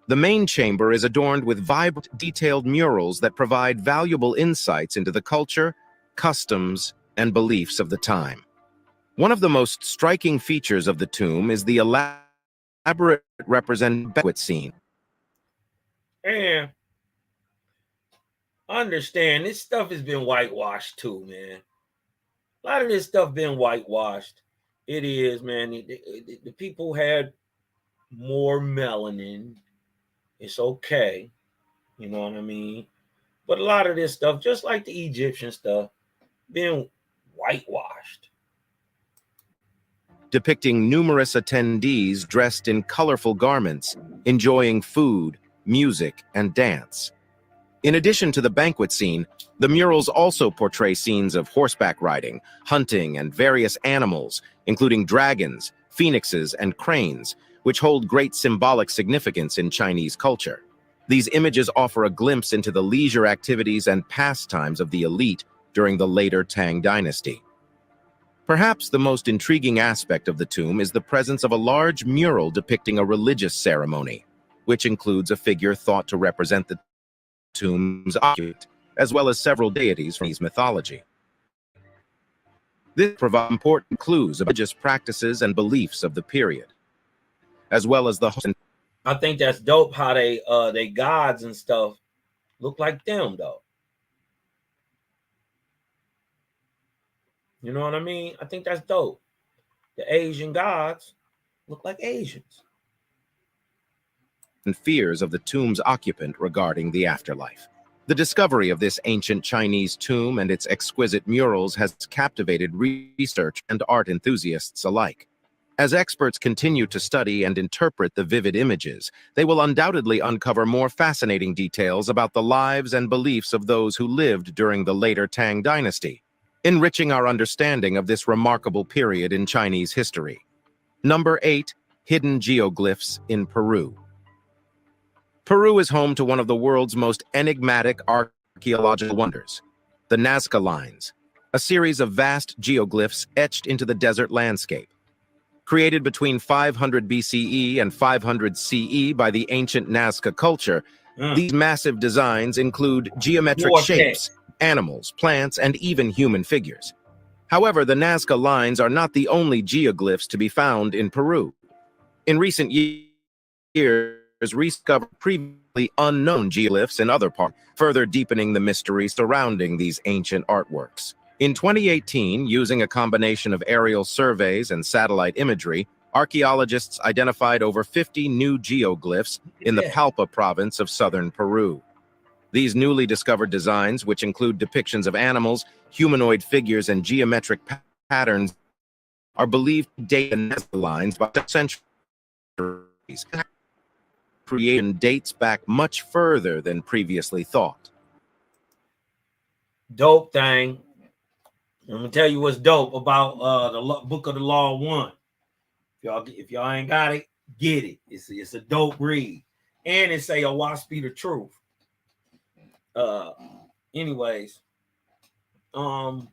The main chamber is adorned with vibrant, detailed murals that provide valuable insights into the culture, customs, and beliefs of the time. One of the most striking features of the tomb is the elaborate represented banquet scene. And understand, this stuff has been whitewashed too, man. A lot of this stuff been whitewashed. It is, man. The people had more melanin. It's okay. You know what I mean? But a lot of this stuff, just like the Egyptian stuff, been whitewashed. Depicting numerous attendees dressed in colorful garments, enjoying food, music, and dance. In addition to the banquet scene, the murals also portray scenes of horseback riding, hunting, and various animals, including dragons, phoenixes, and cranes, which hold great symbolic significance in Chinese culture. These images offer a glimpse into the leisure activities and pastimes of the elite during the later Tang dynasty. Perhaps the most intriguing aspect of the tomb is the presence of a large mural depicting a religious ceremony, which includes a figure thought to represent the tomb's occupant, as well as several deities from his mythology. This provides important clues about religious practices and beliefs of the period, as well as the host. I think that's dope how they gods and stuff look like them though. You know what I mean? I think that's dope. The Asian gods look like Asians. And fears of the tomb's occupant regarding the afterlife. The discovery of this ancient Chinese tomb and its exquisite murals has captivated research and art enthusiasts alike. As experts continue to study and interpret the vivid images, they will undoubtedly uncover more fascinating details about the lives and beliefs of those who lived during the later Tang dynasty, enriching our understanding of this remarkable period in Chinese history. Number 8. Hidden geoglyphs in Peru. Peru is home to one of the world's most enigmatic archaeological wonders, the Nazca Lines, a series of vast geoglyphs etched into the desert landscape. Created between 500 BCE and 500 CE by the ancient Nazca culture, these massive designs include geometric shapes, animals, plants, and even human figures. However, the Nazca Lines are not the only geoglyphs to be found in Peru. In recent years, rediscovered previously unknown geoglyphs in other parts, further deepening the mystery surrounding these ancient artworks. In 2018, using a combination of aerial surveys and satellite imagery, archaeologists identified over 50 new geoglyphs in the Palpa province of southern Peru. These newly discovered designs, which include depictions of animals, humanoid figures, and geometric patterns, are believed to date the Nazca Lines by centuries. Creation dates back much further than previously thought. Dope thing. I'm gonna tell you what's dope about the Book of the Law 1. If y'all ain't got it, get it. It's a dope read, and it say a watch speed of truth. Anyways, hold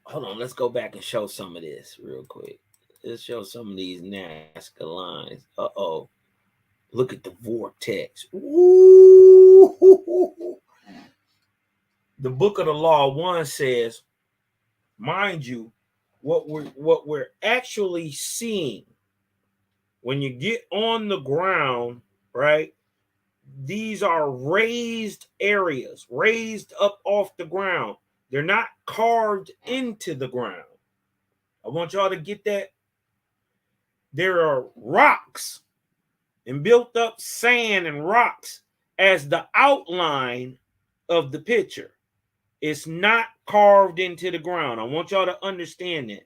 on. Let's go back and show some of this real quick. Let's show some of these Nazca lines. Look at the vortex. Ooh. The Book of the Law 1 says, mind you, what we're actually seeing when you get on the ground, right? These are raised areas, raised up off the ground. They're not carved into the ground. I want y'all to get that. There are rocks and built up sand and rocks as the outline of the picture. It's not carved into the ground. I want y'all to understand that.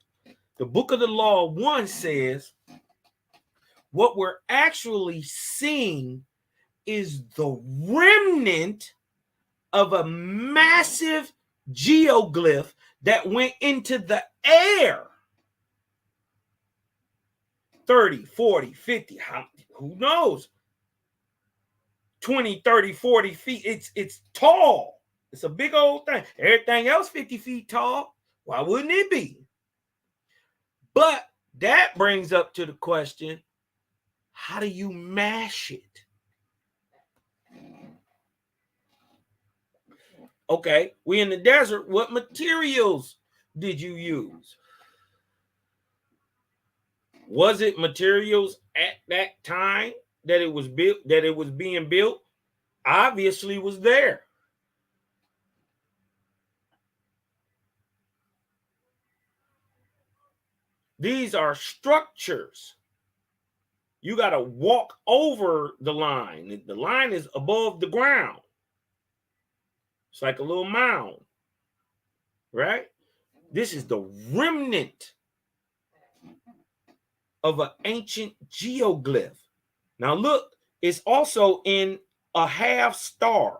The Book of the Law 1 says what we're actually seeing is the remnant of a massive geoglyph that went into the air. 30, 40, 50, who knows? 20, 30, 40 feet. It's tall. It's a big old thing. Everything else 50 feet tall. Why wouldn't it be? But that brings up to the question, how do you mash it? Okay, we in the desert. What materials did you use? Was it materials at that time that it was built, that it was being built? Obviously was there. These are structures. You got to walk over the line. The line is above the ground. It's like a little mound, right? This is the remnant of an ancient geoglyph. Now look, it's also in a half star.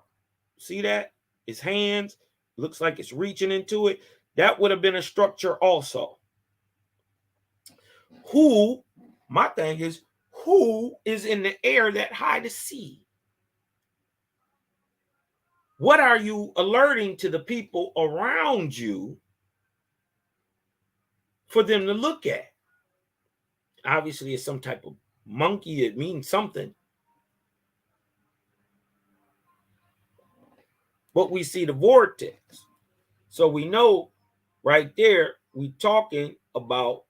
See that? Its hands, looks like it's reaching into it. That would have been a structure also. My thing is, who is in the air that high to see? What are you alerting to the people around you for them to look at? Obviously, it's some type of monkey. It means something. But we see the vortex. So we know right there, we talking about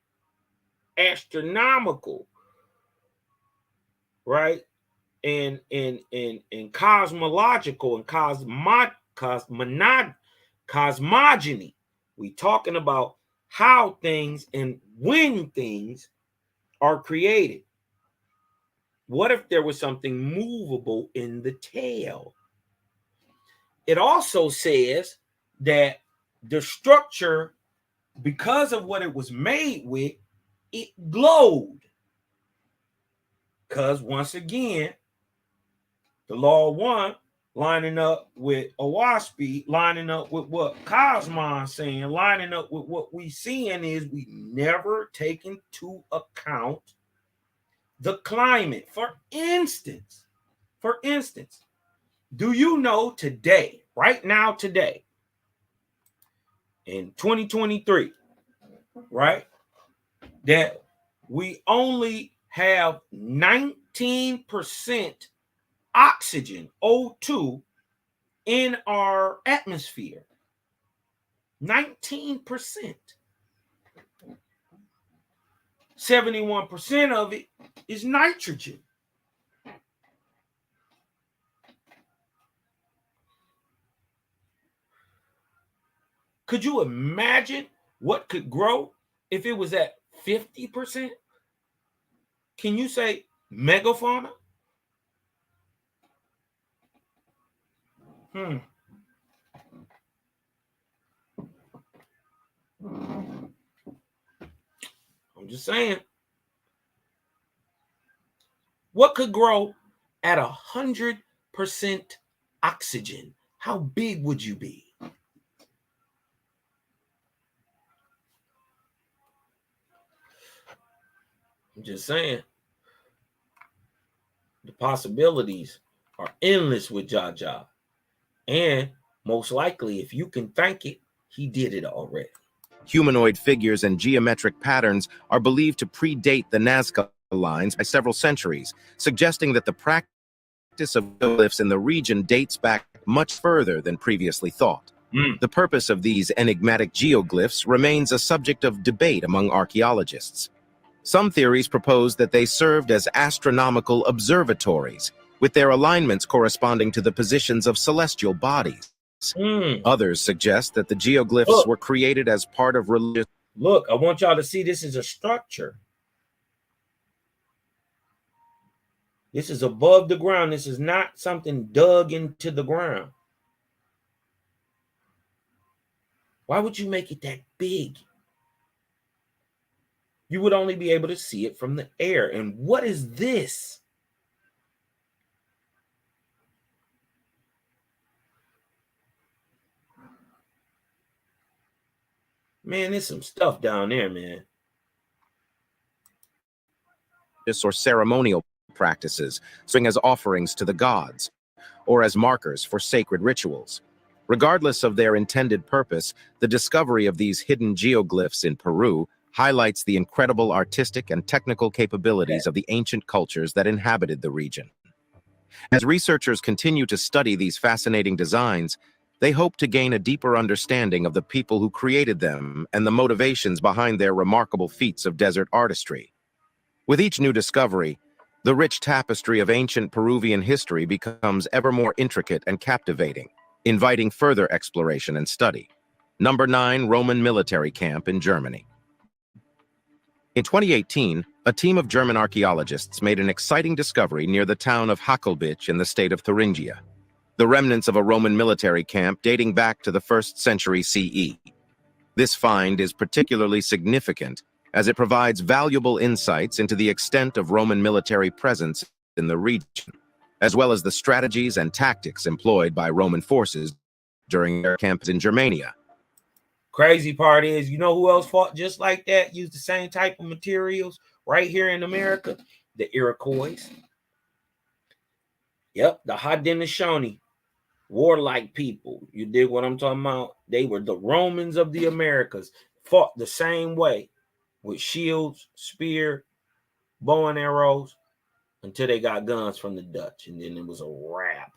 astronomical, right? And cosmological and cosmogony. We talking about how things and when things are created. What if there was something movable in the tail? It also says that the structure, because of what it was made with, it glowed. Because once again, the law of one lining up with Owaspy, lining up with what Kosmon saying, lining up with what we seeing is we never take into account the climate. For instance, do you know today, right now, today, in 2023, right, that we only have 19% oxygen, O2, in our atmosphere? 19%. 71% of it is nitrogen. Could you imagine what could grow if it was at 50%? Can you say megafauna? I'm just saying. What could grow at 100% oxygen? How big would you be? I'm just saying. The possibilities are endless with Jaja. And most likely, if you can thank it, he did it already. Humanoid figures and geometric patterns are believed to predate the Nazca lines by several centuries, suggesting that the practice of geoglyphs in the region dates back much further than previously thought. The purpose of these enigmatic geoglyphs remains a subject of debate among archaeologists. Some theories propose that they served as astronomical observatories, with their alignments corresponding to the positions of celestial bodies. Others suggest that the geoglyphs were created as part of religious... Look, I want y'all to see this is a structure. This is above the ground. This is not something dug into the ground. Why would you make it that big? You would only be able to see it from the air. And what is this? Man, there's some stuff down there, man. Or ceremonial practices, serving as offerings to the gods, or as markers for sacred rituals. Regardless of their intended purpose, the discovery of these hidden geoglyphs in Peru highlights the incredible artistic and technical capabilities of the ancient cultures that inhabited the region. As researchers continue to study these fascinating designs, they hope to gain a deeper understanding of the people who created them and the motivations behind their remarkable feats of desert artistry. With each new discovery, the rich tapestry of ancient Peruvian history becomes ever more intricate and captivating, inviting further exploration and study. Number 9, Roman military camp in Germany. In 2018, a team of German archaeologists made an exciting discovery near the town of Hakelbich in the state of Thuringia, the remnants of a Roman military camp dating back to the 1st century CE. This find is particularly significant as it provides valuable insights into the extent of Roman military presence in the region, as well as the strategies and tactics employed by Roman forces during their campaigns in Germania. Crazy part is, you know who else fought just like that, used the same type of materials right here in America? The Iroquois. Yep, the Haudenosaunee, warlike people. You dig what I'm talking about? They were the Romans of the Americas, fought the same way with shields, spear, bow and arrows until they got guns from the Dutch, and then it was a wrap.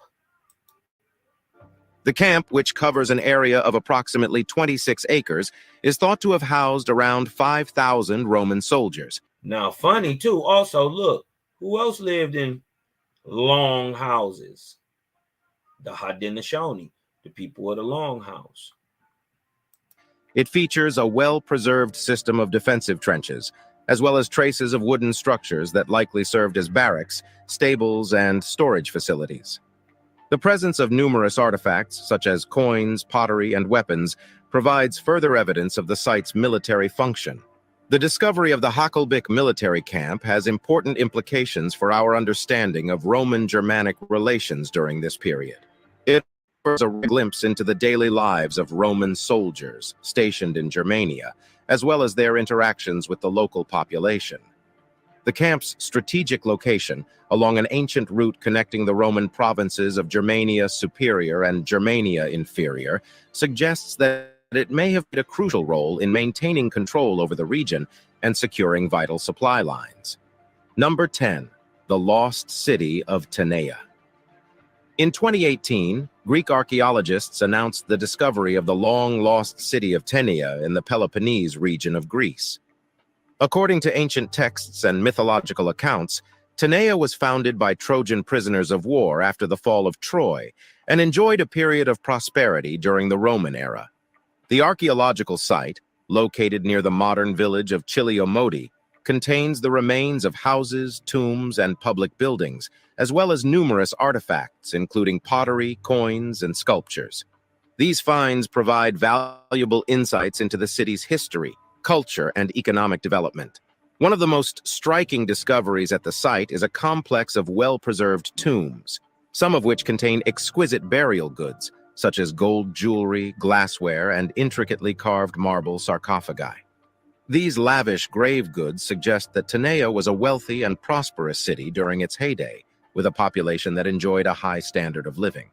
The camp, which covers an area of approximately 26 acres, is thought to have housed around 5,000 Roman soldiers. Now, funny too, also, look, who else lived in long houses? The Haudenosaunee, the people of the longhouse. It features a well-preserved system of defensive trenches, as well as traces of wooden structures that likely served as barracks, stables, and storage facilities. The presence of numerous artifacts, such as coins, pottery, and weapons, provides further evidence of the site's military function. The discovery of the Hackelbeck military camp has important implications for our understanding of Roman-Germanic relations during this period. It offers a glimpse into the daily lives of Roman soldiers stationed in Germania, as well as their interactions with the local population. The camp's strategic location, along an ancient route connecting the Roman provinces of Germania Superior and Germania Inferior, suggests that it may have played a crucial role in maintaining control over the region and securing vital supply lines. Number 10. The Lost City of Tenea. In 2018, Greek archaeologists announced the discovery of the long-lost city of Tenea in the Peloponnese region of Greece. According to ancient texts and mythological accounts, Tenea was founded by Trojan prisoners of war after the fall of Troy and enjoyed a period of prosperity during the Roman era. The archaeological site, located near the modern village of Chiliomodi, contains the remains of houses, tombs, and public buildings, as well as numerous artifacts, including pottery, coins, and sculptures. These finds provide valuable insights into the city's history, culture, and economic development. One of the most striking discoveries at the site is a complex of well-preserved tombs, some of which contain exquisite burial goods, such as gold jewelry, glassware, and intricately carved marble sarcophagi. These lavish grave goods suggest that Tenea was a wealthy and prosperous city during its heyday, with a population that enjoyed a high standard of living.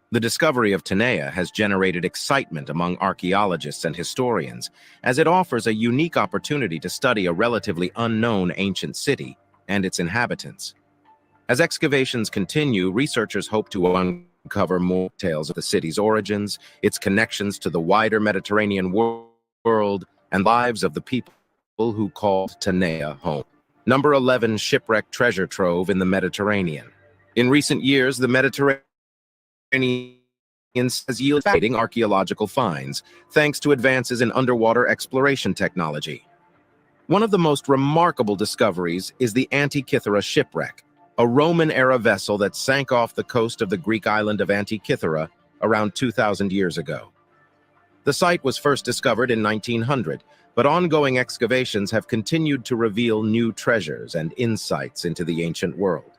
The discovery of Tenea has generated excitement among archaeologists and historians, as it offers a unique opportunity to study a relatively unknown ancient city and its inhabitants. As excavations continue, researchers hope to uncover more tales of the city's origins, its connections to the wider Mediterranean world, and lives of the people who called Tenea home. Number 11. Shipwrecked treasure trove in the Mediterranean. In recent years, the Mediterranean has yielded fascinating archaeological finds, thanks to advances in underwater exploration technology. One of the most remarkable discoveries is the Antikythera shipwreck, a Roman-era vessel that sank off the coast of the Greek island of Antikythera around 2,000 years ago. The site was first discovered in 1900, but ongoing excavations have continued to reveal new treasures and insights into the ancient world.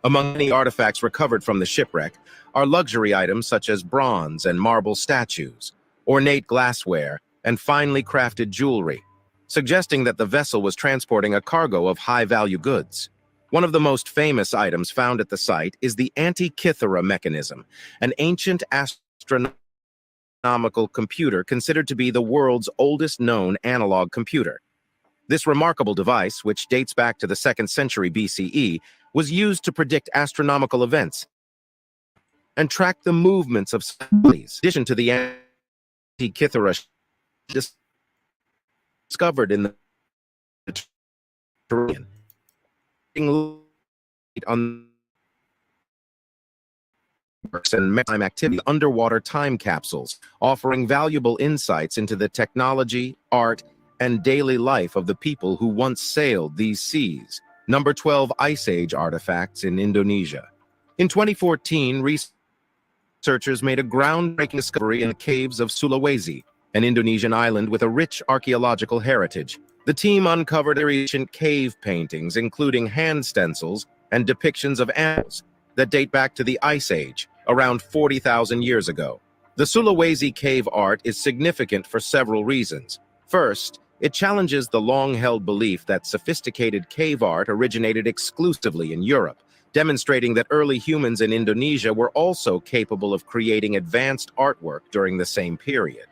Among many artifacts recovered from the shipwreck are luxury items such as bronze and marble statues, ornate glassware, and finely crafted jewelry, suggesting that the vessel was transporting a cargo of high-value goods. One of the most famous items found at the site is the Antikythera mechanism, an ancient astronomical computer considered to be the world's oldest known analog computer. This remarkable device, which dates back to the 2nd century BCE, was used to predict astronomical events and track the movements of bodies. In addition to the Antikythera discovered in the Mediterranean, on and maritime activity, underwater time capsules, offering valuable insights into the technology, art, and daily life of the people who once sailed these seas. Number 12. Ice Age artifacts in Indonesia. In 2014, researchers made a groundbreaking discovery in the caves of Sulawesi, an Indonesian island with a rich archaeological heritage. The team uncovered ancient cave paintings, including hand stencils and depictions of animals that date back to the Ice Age, around 40,000 years ago. The Sulawesi cave art is significant for several reasons. First, it challenges the long-held belief that sophisticated cave art originated exclusively in Europe, demonstrating that early humans in Indonesia were also capable of creating advanced artwork during the same period.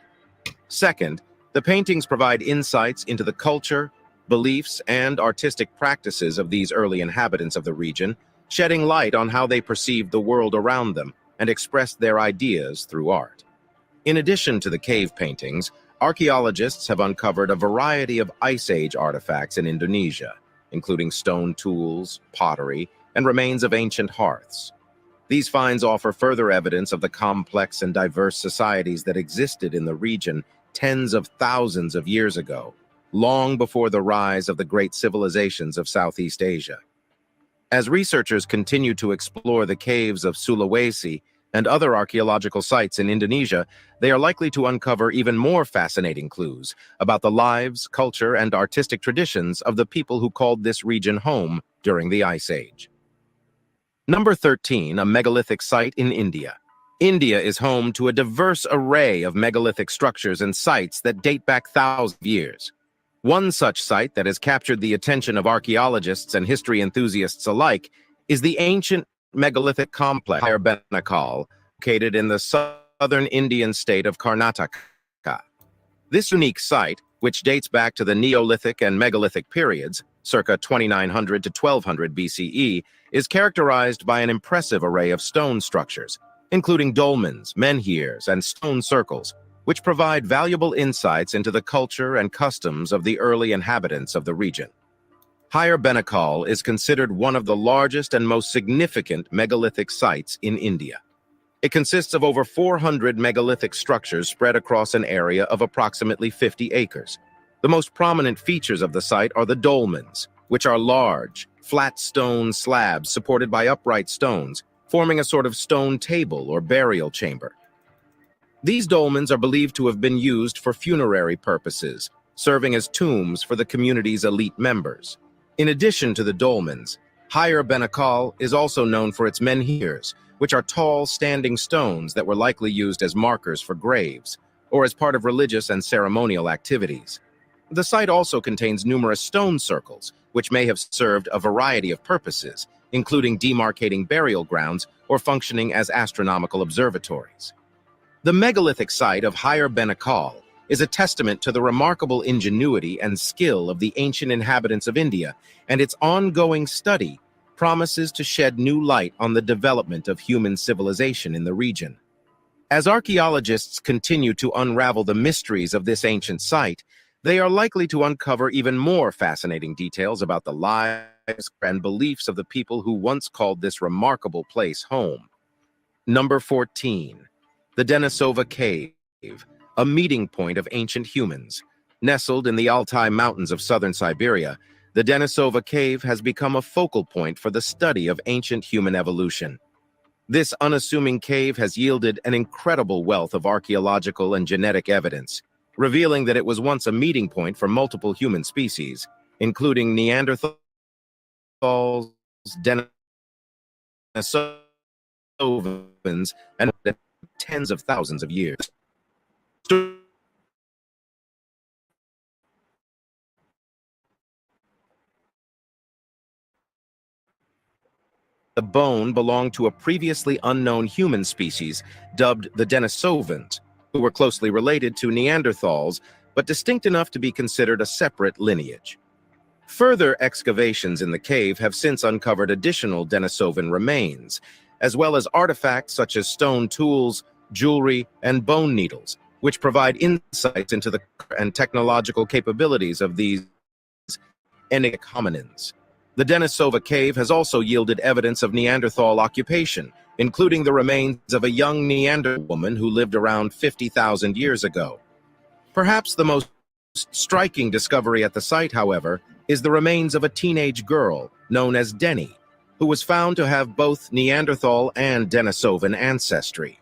Second, the paintings provide insights into the culture, beliefs, and artistic practices of these early inhabitants of the region, shedding light on how they perceived the world around them. and expressed their ideas through art. In addition to the cave paintings, archaeologists have uncovered a variety of Ice Age artifacts in Indonesia, including stone tools, pottery, and remains of ancient hearths. These finds offer further evidence of the complex and diverse societies that existed in the region tens of thousands of years ago, long before the rise of the great civilizations of Southeast Asia. As researchers continue to explore the caves of Sulawesi and other archaeological sites in Indonesia, they are likely to uncover even more fascinating clues about the lives, culture, and artistic traditions of the people who called this region home during the Ice Age. Number 13, a megalithic site in India. India is home to a diverse array of megalithic structures and sites that date back thousands of years. One such site that has captured the attention of archaeologists and history enthusiasts alike is the ancient megalithic complex Benakal, located in the southern Indian state of Karnataka. This unique site, which dates back to the Neolithic and megalithic periods, circa 2900 to 1200 BCE, is characterized by an impressive array of stone structures, including dolmens, menhirs, and stone circles, which provide valuable insights into the culture and customs of the early inhabitants of the region. Higher Benakal is considered one of the largest and most significant megalithic sites in India. It consists of over 400 megalithic structures spread across an area of approximately 50 acres. The most prominent features of the site are the dolmens, which are large, flat stone slabs supported by upright stones, forming a sort of stone table or burial chamber. These dolmens are believed to have been used for funerary purposes, serving as tombs for the community's elite members. In addition to the dolmens, Higher Benakal is also known for its menhirs, which are tall, standing stones that were likely used as markers for graves, or as part of religious and ceremonial activities. The site also contains numerous stone circles, which may have served a variety of purposes, including demarcating burial grounds or functioning as astronomical observatories. The megalithic site of Higher Benakal is a testament to the remarkable ingenuity and skill of the ancient inhabitants of India, and its ongoing study promises to shed new light on the development of human civilization in the region. As archaeologists continue to unravel the mysteries of this ancient site, they are likely to uncover even more fascinating details about the lives and beliefs of the people who once called this remarkable place home. Number 14. The Denisova Cave, a meeting point of ancient humans. Nestled in the Altai Mountains of southern Siberia, the Denisova Cave has become a focal point for the study of ancient human evolution. This unassuming cave has yielded an incredible wealth of archaeological and genetic evidence, revealing that it was once a meeting point for multiple human species, including Neanderthals, Denisovans, and tens of thousands of years. The bone belonged to a previously unknown human species dubbed the Denisovans, who were closely related to Neanderthals, but distinct enough to be considered a separate lineage. Further excavations in the cave have since uncovered additional Denisovan remains, as well as artifacts such as stone tools, jewelry, and bone needles, which provide insights into the and technological capabilities of these enigmatic hominins. The Denisova cave has also yielded evidence of Neanderthal occupation, including the remains of a young Neanderthal woman who lived around 50,000 years ago. Perhaps the most striking discovery at the site, however, is the remains of a teenage girl known as Denny, who was found to have both Neanderthal and Denisovan ancestry.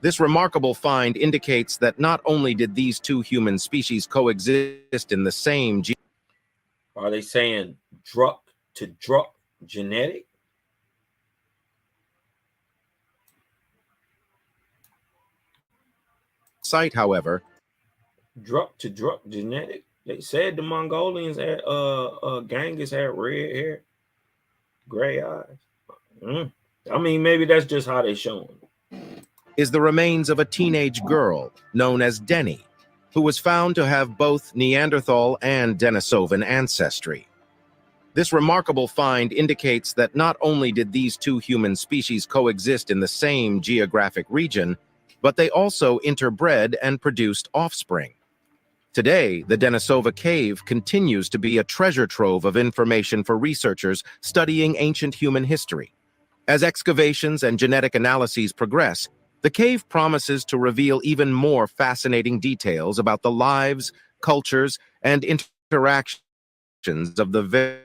This remarkable find indicates that not only did these two human species coexist in the same Are they saying drop to drop genetic? site, however, Drop to drop genetic? They said the Mongolians had Genghis had red hair, gray eyes. I mean, maybe that's just how they show them. is the remains of a teenage girl known as Denny, who was found to have both Neanderthal and Denisovan ancestry. This remarkable find indicates that not only did these two human species coexist in the same geographic region, but they also interbred and produced offspring. Today, the Denisova Cave continues to be a treasure trove of information for researchers studying ancient human history. As excavations and genetic analyses progress, the cave promises to reveal even more fascinating details about the lives, cultures, and interactions of the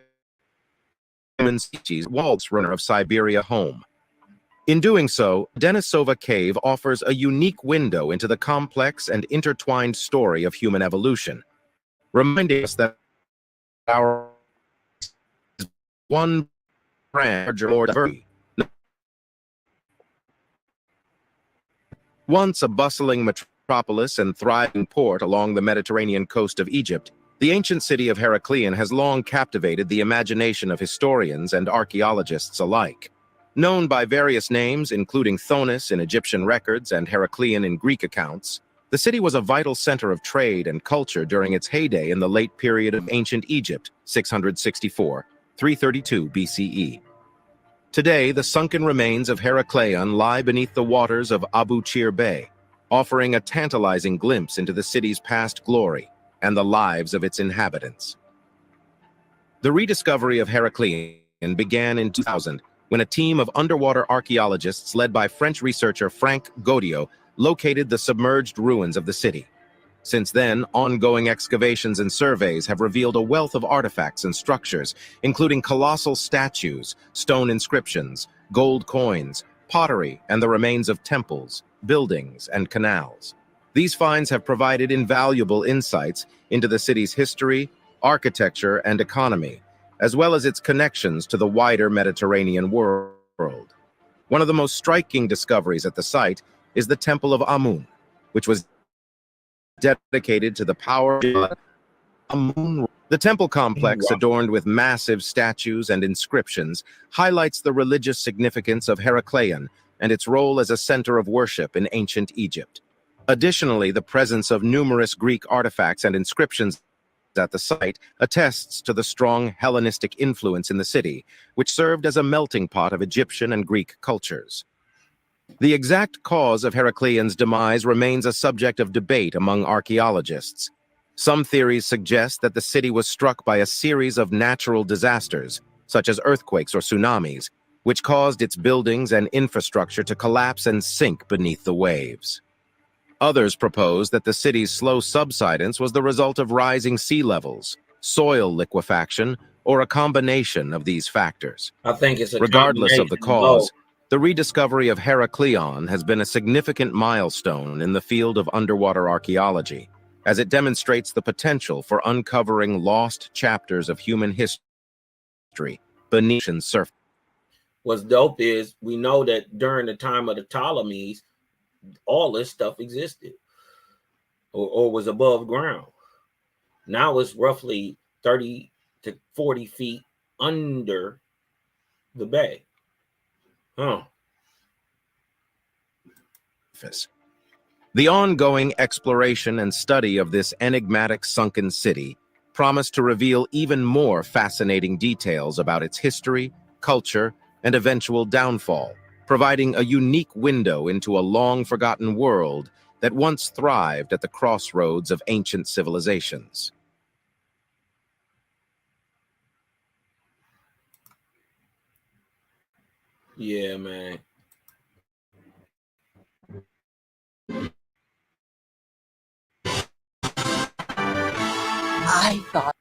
human species Walt's runner of Siberia home. In doing so, Denisova Cave offers a unique window into the complex and intertwined story of human evolution, reminding us that our one branch or more diversity. Once a bustling metropolis and thriving port along the Mediterranean coast of Egypt, the ancient city of Heraklion has long captivated the imagination of historians and archaeologists alike. Known by various names, including Thonis in Egyptian records and Heraklion in Greek accounts, the city was a vital center of trade and culture during its heyday in the late period of ancient Egypt, 664–332 BCE. Today, the sunken remains of Heraklion lie beneath the waters of Abu Qir Bay, offering a tantalizing glimpse into the city's past glory and the lives of its inhabitants. The rediscovery of Heraklion began in 2000 when a team of underwater archaeologists led by French researcher Franck Godiot located the submerged ruins of the city. Since then, ongoing excavations and surveys have revealed a wealth of artifacts and structures, including colossal statues, stone inscriptions, gold coins, pottery, and the remains of temples, buildings, and canals. These finds have provided invaluable insights into the city's history, architecture, and economy, as well as its connections to the wider Mediterranean world. One of the most striking discoveries at the site is the Temple of Amun, which was dedicated to the power of Amun. The temple complex, adorned with massive statues and inscriptions, highlights the religious significance of Heraklion and its role as a center of worship in ancient Egypt. Additionally, the presence of numerous Greek artifacts and inscriptions at the site attests to the strong Hellenistic influence in the city, which served as a melting pot of Egyptian and Greek cultures. The exact cause of Heraklion's demise remains a subject of debate among archaeologists. Some theories suggest that the city was struck by a series of natural disasters, such as earthquakes or tsunamis, which caused its buildings and infrastructure to collapse and sink beneath the waves. Others propose that the city's slow subsidence was the result of rising sea levels, soil liquefaction, or a combination of these factors. I think it's a Regardless of the combination both. cause, the rediscovery of Heraklion has been a significant milestone in the field of underwater archaeology, as it demonstrates the potential for uncovering lost chapters of human history beneath the surface. What's dope is we know that during the time of the Ptolemies, all this stuff existed or was above ground. Now it's roughly 30 to 40 feet under the bay. The ongoing exploration and study of this enigmatic sunken city promise to reveal even more fascinating details about its history, culture, and eventual downfall, providing a unique window into a long-forgotten world that once thrived at the crossroads of ancient civilizations. Yeah, man. I thought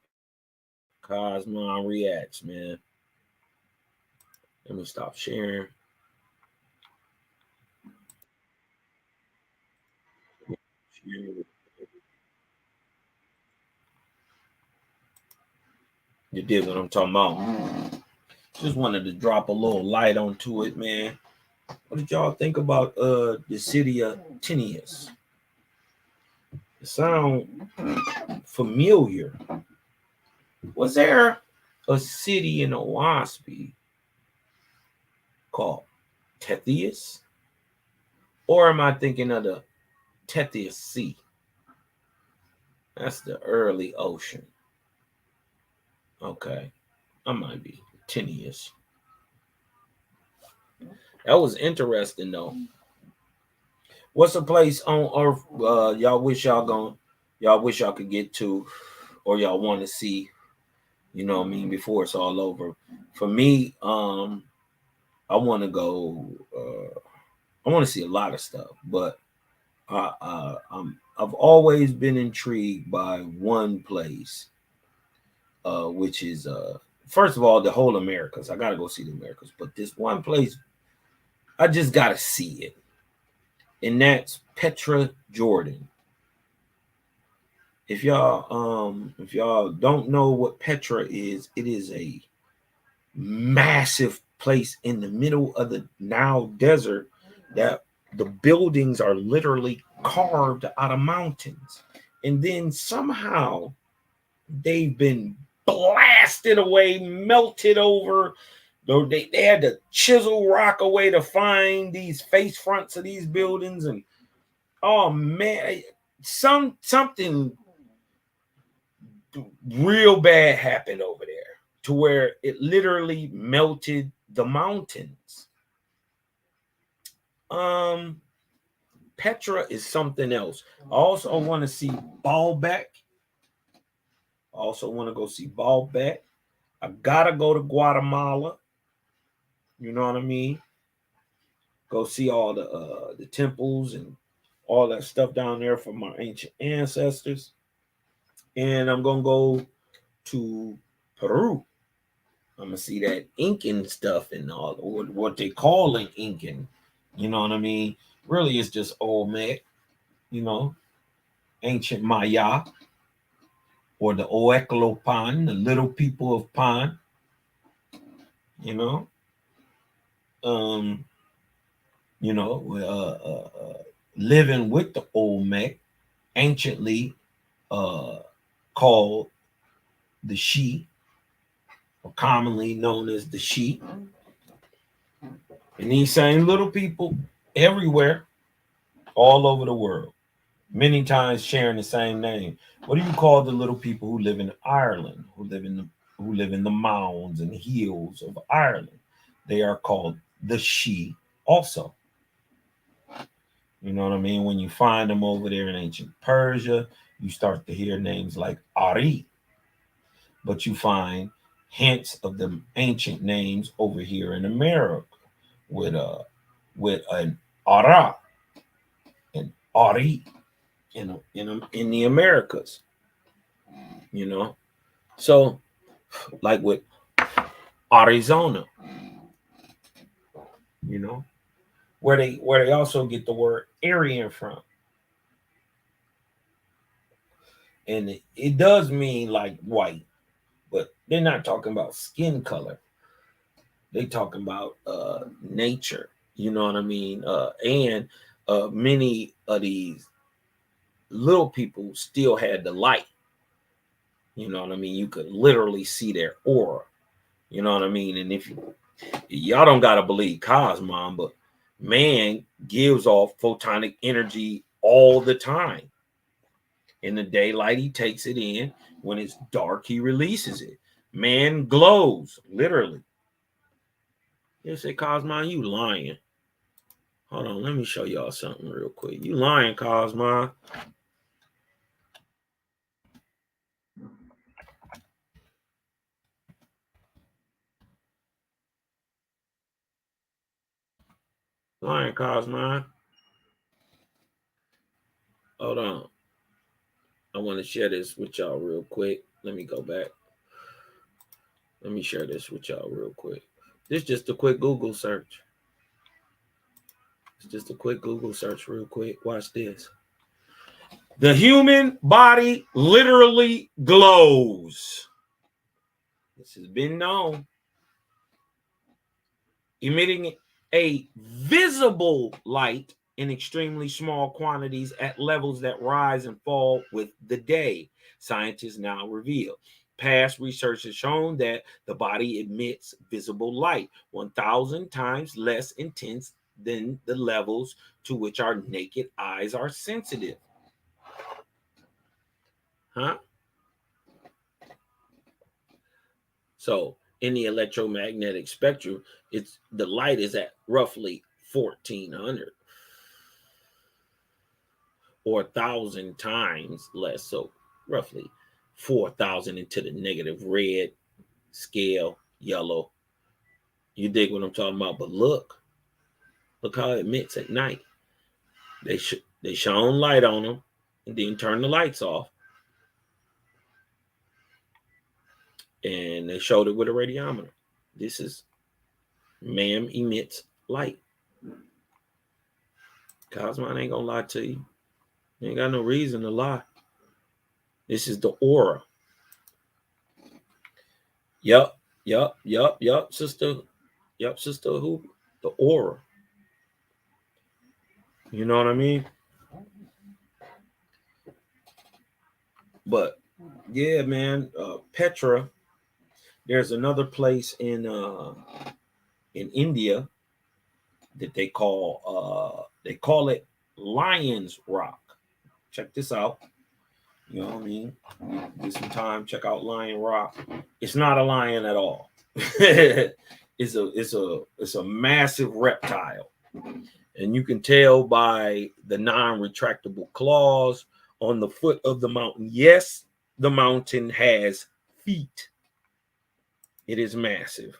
Kosmon reacts, man. Let me stop sharing. You did what I'm talking about. Just wanted to drop a little light onto it, man. What did y'all think about the city of Tinius? It sound familiar. Was there a city in Owaspy called Tethys? Or am I thinking of the Tethys Sea? That's the early ocean. Okay. I might be 10 years. That was interesting though. What's a place on earth y'all wish y'all could get to, or y'all want to see, you know what I mean, before it's all over? For me, I want to go I want to see a lot of stuff, but I've always been intrigued by one place, which is first of all the whole Americas. I gotta go see the Americas, but this one place I just gotta see it, and that's Petra, Jordan. If y'all don't know what Petra is, it is a massive place in the middle of the Nile Desert that the buildings are literally carved out of mountains, and then somehow they've been blasted away, melted over. They had to chisel rock away to find these face fronts of these buildings, and oh man, something real bad happened over there to where it literally melted the mountains. Petra is something else. I also want to see Baalbek. I also want to go see Baalbek. I gotta go to Guatemala. You know what I mean? Go see all the temples and all that stuff down there from my ancient ancestors. And I'm gonna go to Peru. I'm gonna see that Incan stuff and all what they call an Incan. You know what I mean? Really, it's just Olmec, you know, ancient Maya, or the Oeklopan, the little people of Pan. You know, living with the Olmec, anciently called the She, or commonly known as the She. And these same little people everywhere, all over the world, many times sharing the same name. What do you call the little people who live in Ireland, who live in the mounds and hills of Ireland? They are called the She also. You know what I mean? When you find them over there in ancient Persia, you start to hear names like Ari. But you find hints of the ancient names over here in America with an Ara and Ari in the Americas. You know, so like with Arizona, you know, where they also get the word Aryan from. And it does mean like white, but they're not talking about skin color. They talking about nature. You know what I mean? And many of these little people still had the light. You know what I mean? You could literally see their aura. You know what I mean? And if y'all don't gotta believe Kosmon, but man gives off photonic energy all the time. In the daylight, he takes it in. When it's dark, he releases it. Man glows, literally. You say, Kosmon, you lying. Hold on, let me show y'all something real quick. You lying, Kosmon. Lying, Kosmon. Hold on. I want to share this with y'all real quick. Let me go back. Let me share this with y'all real quick. This is just a quick Google search. It's just a quick Google search real quick. Watch this. The human body literally glows. This has been known. Emitting a visible light in extremely small quantities at levels that rise and fall with the day, scientists now reveal. Past research has shown that the body emits visible light 1,000 times less intense than the levels to which our naked eyes are sensitive. Huh? So in the electromagnetic spectrum, the light is at roughly 1400 or 1,000 times less. So roughly 4,000 into the negative red scale, yellow. You dig what I'm talking about? But look how it emits at night. They shone light on them and then turn the lights off. And they showed it with a radiometer. This is ma'am emits light. Kosmon ain't gonna lie to you. You ain't got no reason to lie. This is the aura. Yup, sister. Yup, sister who? The aura. You know what I mean? But yeah, man, Petra. There's another place in India that they call it Lion's Rock. Check this out. You know what I mean? Get some time, check out Lion Rock. It's not a lion at all. It's a massive reptile. And you can tell by the non-retractable claws on the foot of the mountain. Yes, the mountain has feet. It is massive.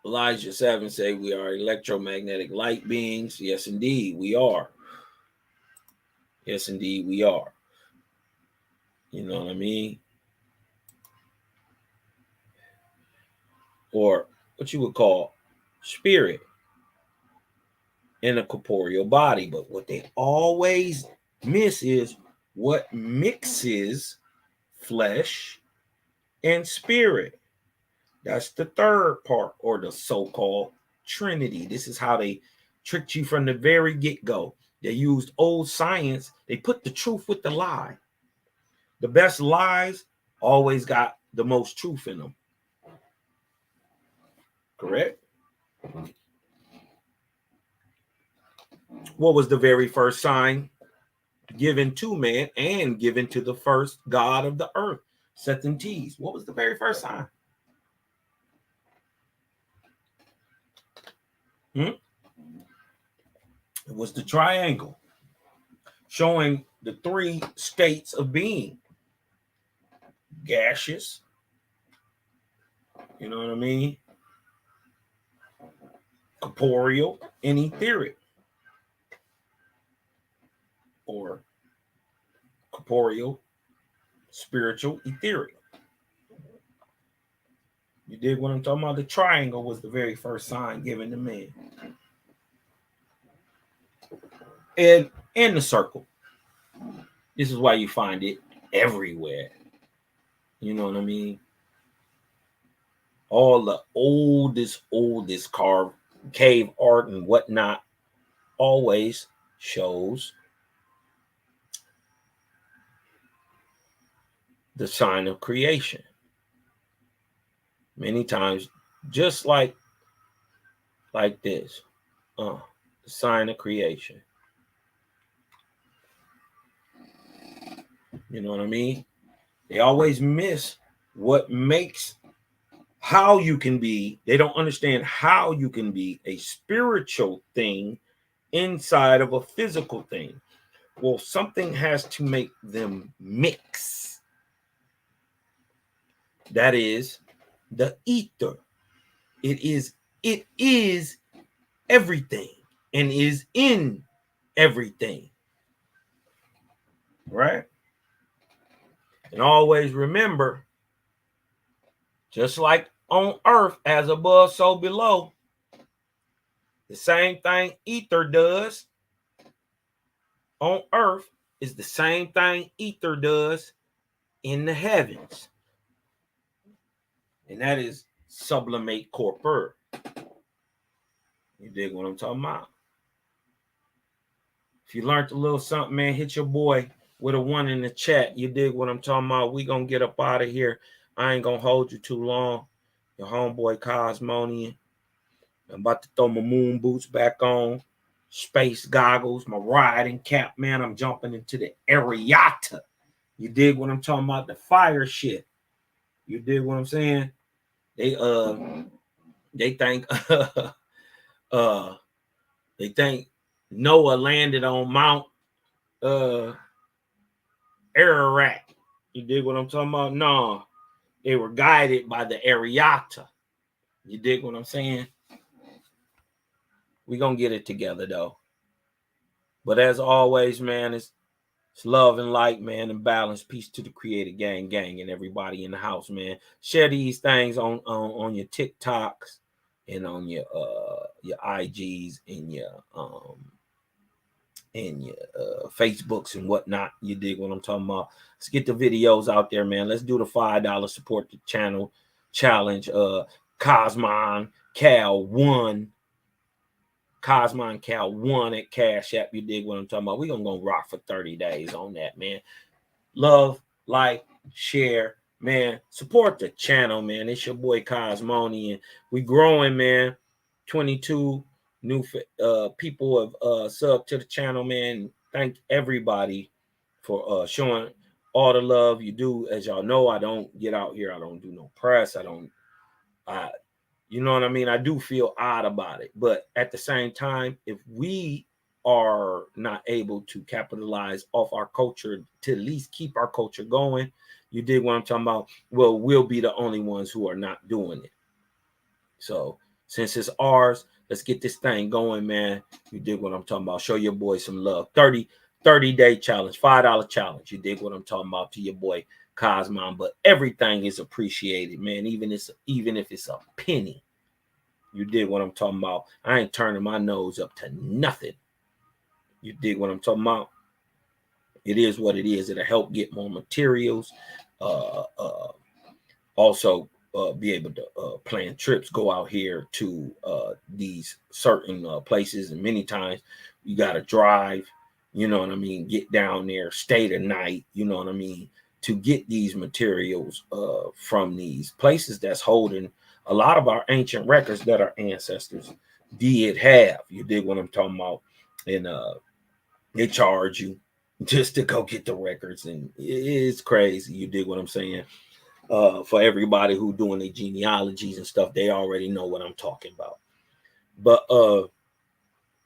Elijah 7 say we are electromagnetic light beings. Yes, indeed, we are. Yes, indeed, we are. You know what I mean? Or what you would call spirit in a corporeal body. But what they always miss is what mixes flesh and spirit. That's the third part, or the so-called Trinity. This is how they tricked you from the very get-go. They used old science. They put the truth with the lie. The best lies always got the most truth in them. Correct? What was the very first sign given to man and given to the first God of the earth? Seth and Tees. What was the very first sign? It was the triangle, showing the three states of being. Gaseous, you know what I mean? Corporeal and etheric. Or corporeal, spiritual, etheric. You dig what I'm talking about? The triangle was the very first sign given to man. And the circle. This is why you find it everywhere. You know what I mean? All the oldest carved cave art and whatnot always shows the sign of creation. Many times, just like this, the sign of creation. You know what I mean? They always miss what makes how you can be. They don't understand how you can be a spiritual thing inside of a physical thing. Well, something has to make them mix. That is the ether. It is everything and is in everything. Right? And always remember, just like on earth, as above, so below, the same thing ether does on earth is the same thing ether does in the heavens. And that is sublimate corpore. You dig what I'm talking about? If you learned a little something, man, hit your boy with a 1 in the chat. You dig what I'm talking about? We gonna get up out of here. I ain't gonna hold you too long. Your homeboy Kosmonian. I'm about to throw my moon boots back on. space goggles, my riding cap, man. I'm jumping into the Ariata. You dig what I'm talking about? The fire shit. You dig what I'm saying? They think they think Noah landed on Mount Ararat. You dig what I'm talking about? No, they were guided by the Ariata. You dig what I'm saying? We're gonna get it together though. But as always, man, it's love and light, man, and balance. Peace to the creative gang, and everybody in the house, man. Share these things on your TikToks and on your IGs and your Facebooks and whatnot. You dig what I'm talking about? Let's get the videos out there, man. Let's do the $5 support the channel challenge. Kosmon Cal 1. Kosmon Cal 1 at Cash App. You dig what I'm talking about? We're gonna go rock for 30 days on that, man. Love, like, share, man. Support the channel, man. It's your boy Kosmon, and we growing, man. 22 new people have subbed to the channel, man. Thank everybody for showing all the love you do. As y'all know, I don't get out here. I don't do no press. You know what I mean? I do feel odd about it. But at the same time, if we are not able to capitalize off our culture to at least keep our culture going, you dig what I'm talking about? Well, we'll be the only ones who are not doing it. So since it's ours, let's get this thing going, man. You dig what I'm talking about? Show your boy some love. 30-day challenge, $5 challenge. You dig what I'm talking about to your boy Kosmon. But everything is appreciated, man. Even if it's a penny. You dig what I'm talking about? I ain't turning my nose up to nothing. You dig what I'm talking about? It is what it is. It'll help get more materials. Also be able to plan trips, go out here to these certain places, and many times you got to drive, you know what I mean, get down there, stay the night, you know what I mean, to get these materials from these places that's holding a lot of our ancient records that our ancestors did have. You dig what I'm talking about? And they charge you just to go get the records, and it's crazy. You dig what I'm saying? For everybody who doing their genealogies and stuff, they already know what I'm talking about. But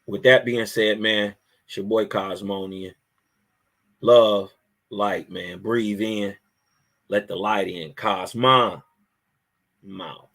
with that being said, man, it's your boy Kosmon. Love, light, man. Breathe in, let the light in. Kosmon. Mouth.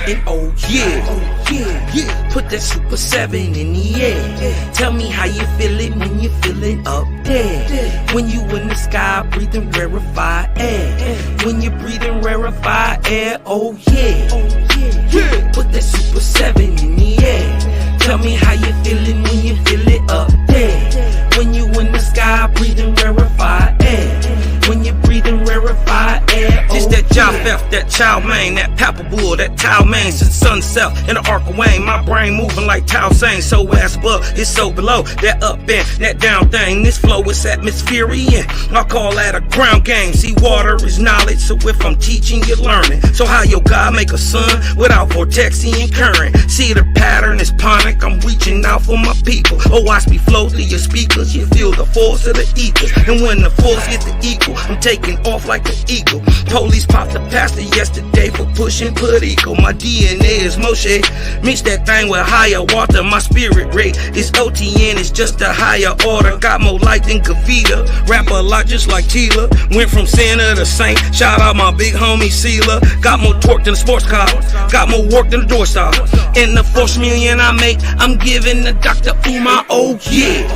And oh yeah, put that Super 7 in the air. Tell me how you feeling when you're feeling up there. When you in the sky breathing rarefied air. When you're breathing rarefied air, oh yeah. Put that Super 7 in the air. Tell me how you feeling when you feel it up there. When you in the sky breathing rarefied air. When you're breathing rarefied air, oh, it's that Japheth, that Chow Mein, that Papabul, that Tao Mein, since sunset in the arc of Wayne. My brain moving like Tao Sang, so as above, it's so below. That up and that down thing, this flow is atmospheric. I call that a ground game. See, water is knowledge, so if I'm teaching, you're learning. So how your God make a sun without vortexing current? See the pattern is ponic, I'm reaching out for my people. Oh, watch me flow through your speakers, you feel the force of the ether. And when the force gets the equal, I'm taking off like an eagle. Police popped the pastor yesterday for pushing put equal. My DNA is Moshe. Mix that thing with higher water. My spirit rate is OTN. It's just a higher order. Got more light than Kavita. Rap a lot just like Tila. Went from sinner to saint. Shout out my big homie Sela. Got more torque than a sports car. Got more work than a door stop. In the 4 million I make, I'm giving the Dr. Umar. Oh yeah.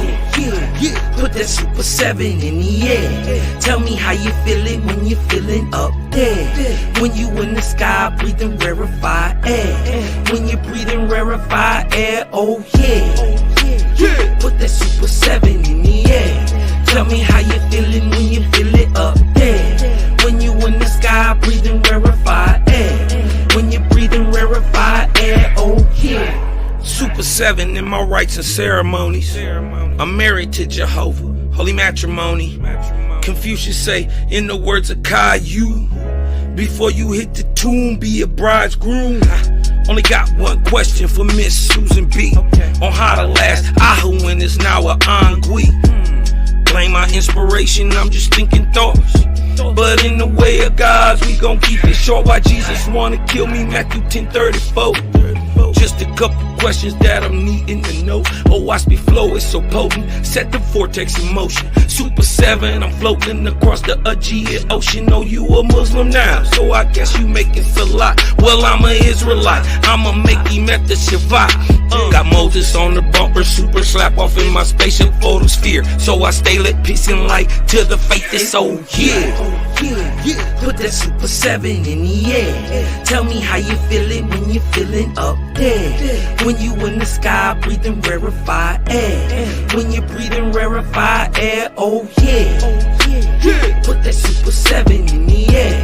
Put that Super 7 in the air. Tell me how you feeling when you're feeling up there. When you in the sky breathing rarefied air. When you're breathing rarefied air, oh yeah. Put that Super 7 in the air. Tell me how you feeling when you feel it up there. When you in the sky breathing rarefied air. When you're breathing rarefied air, oh yeah. Super 7 in my rites and ceremonies. I'm married to Jehovah. Holy matrimony. Confucius say, in the words of Caillou, before you hit the tomb, be a bridegroom. Only got one question for Miss Susan B. On how to last Ahuin is now a Angui. Blame my inspiration, I'm just thinking thoughts. But in the way of God's, we gon' keep it short. Why Jesus wanna kill me, Matthew 10:34. Just a couple questions that I'm needing to know. Oh, watch me flow, it's so potent. Set the vortex in motion. Super 7, I'm floating across the Aegean Ocean. Oh, you a Muslim now, so I guess you making salat. Well, I'm an Israelite, I'ma make him at the Shabbat. Got Moses on the bumper, super slap off in my spaceship photosphere. So I stay lit, peace and light to the faith is oh yeah. Put that super 7 in the air. Tell me how you feeling when you're feeling up there. When you in the sky breathing rarefied air. When you're breathing rarefied air, oh yeah. Put that super 7 in the air.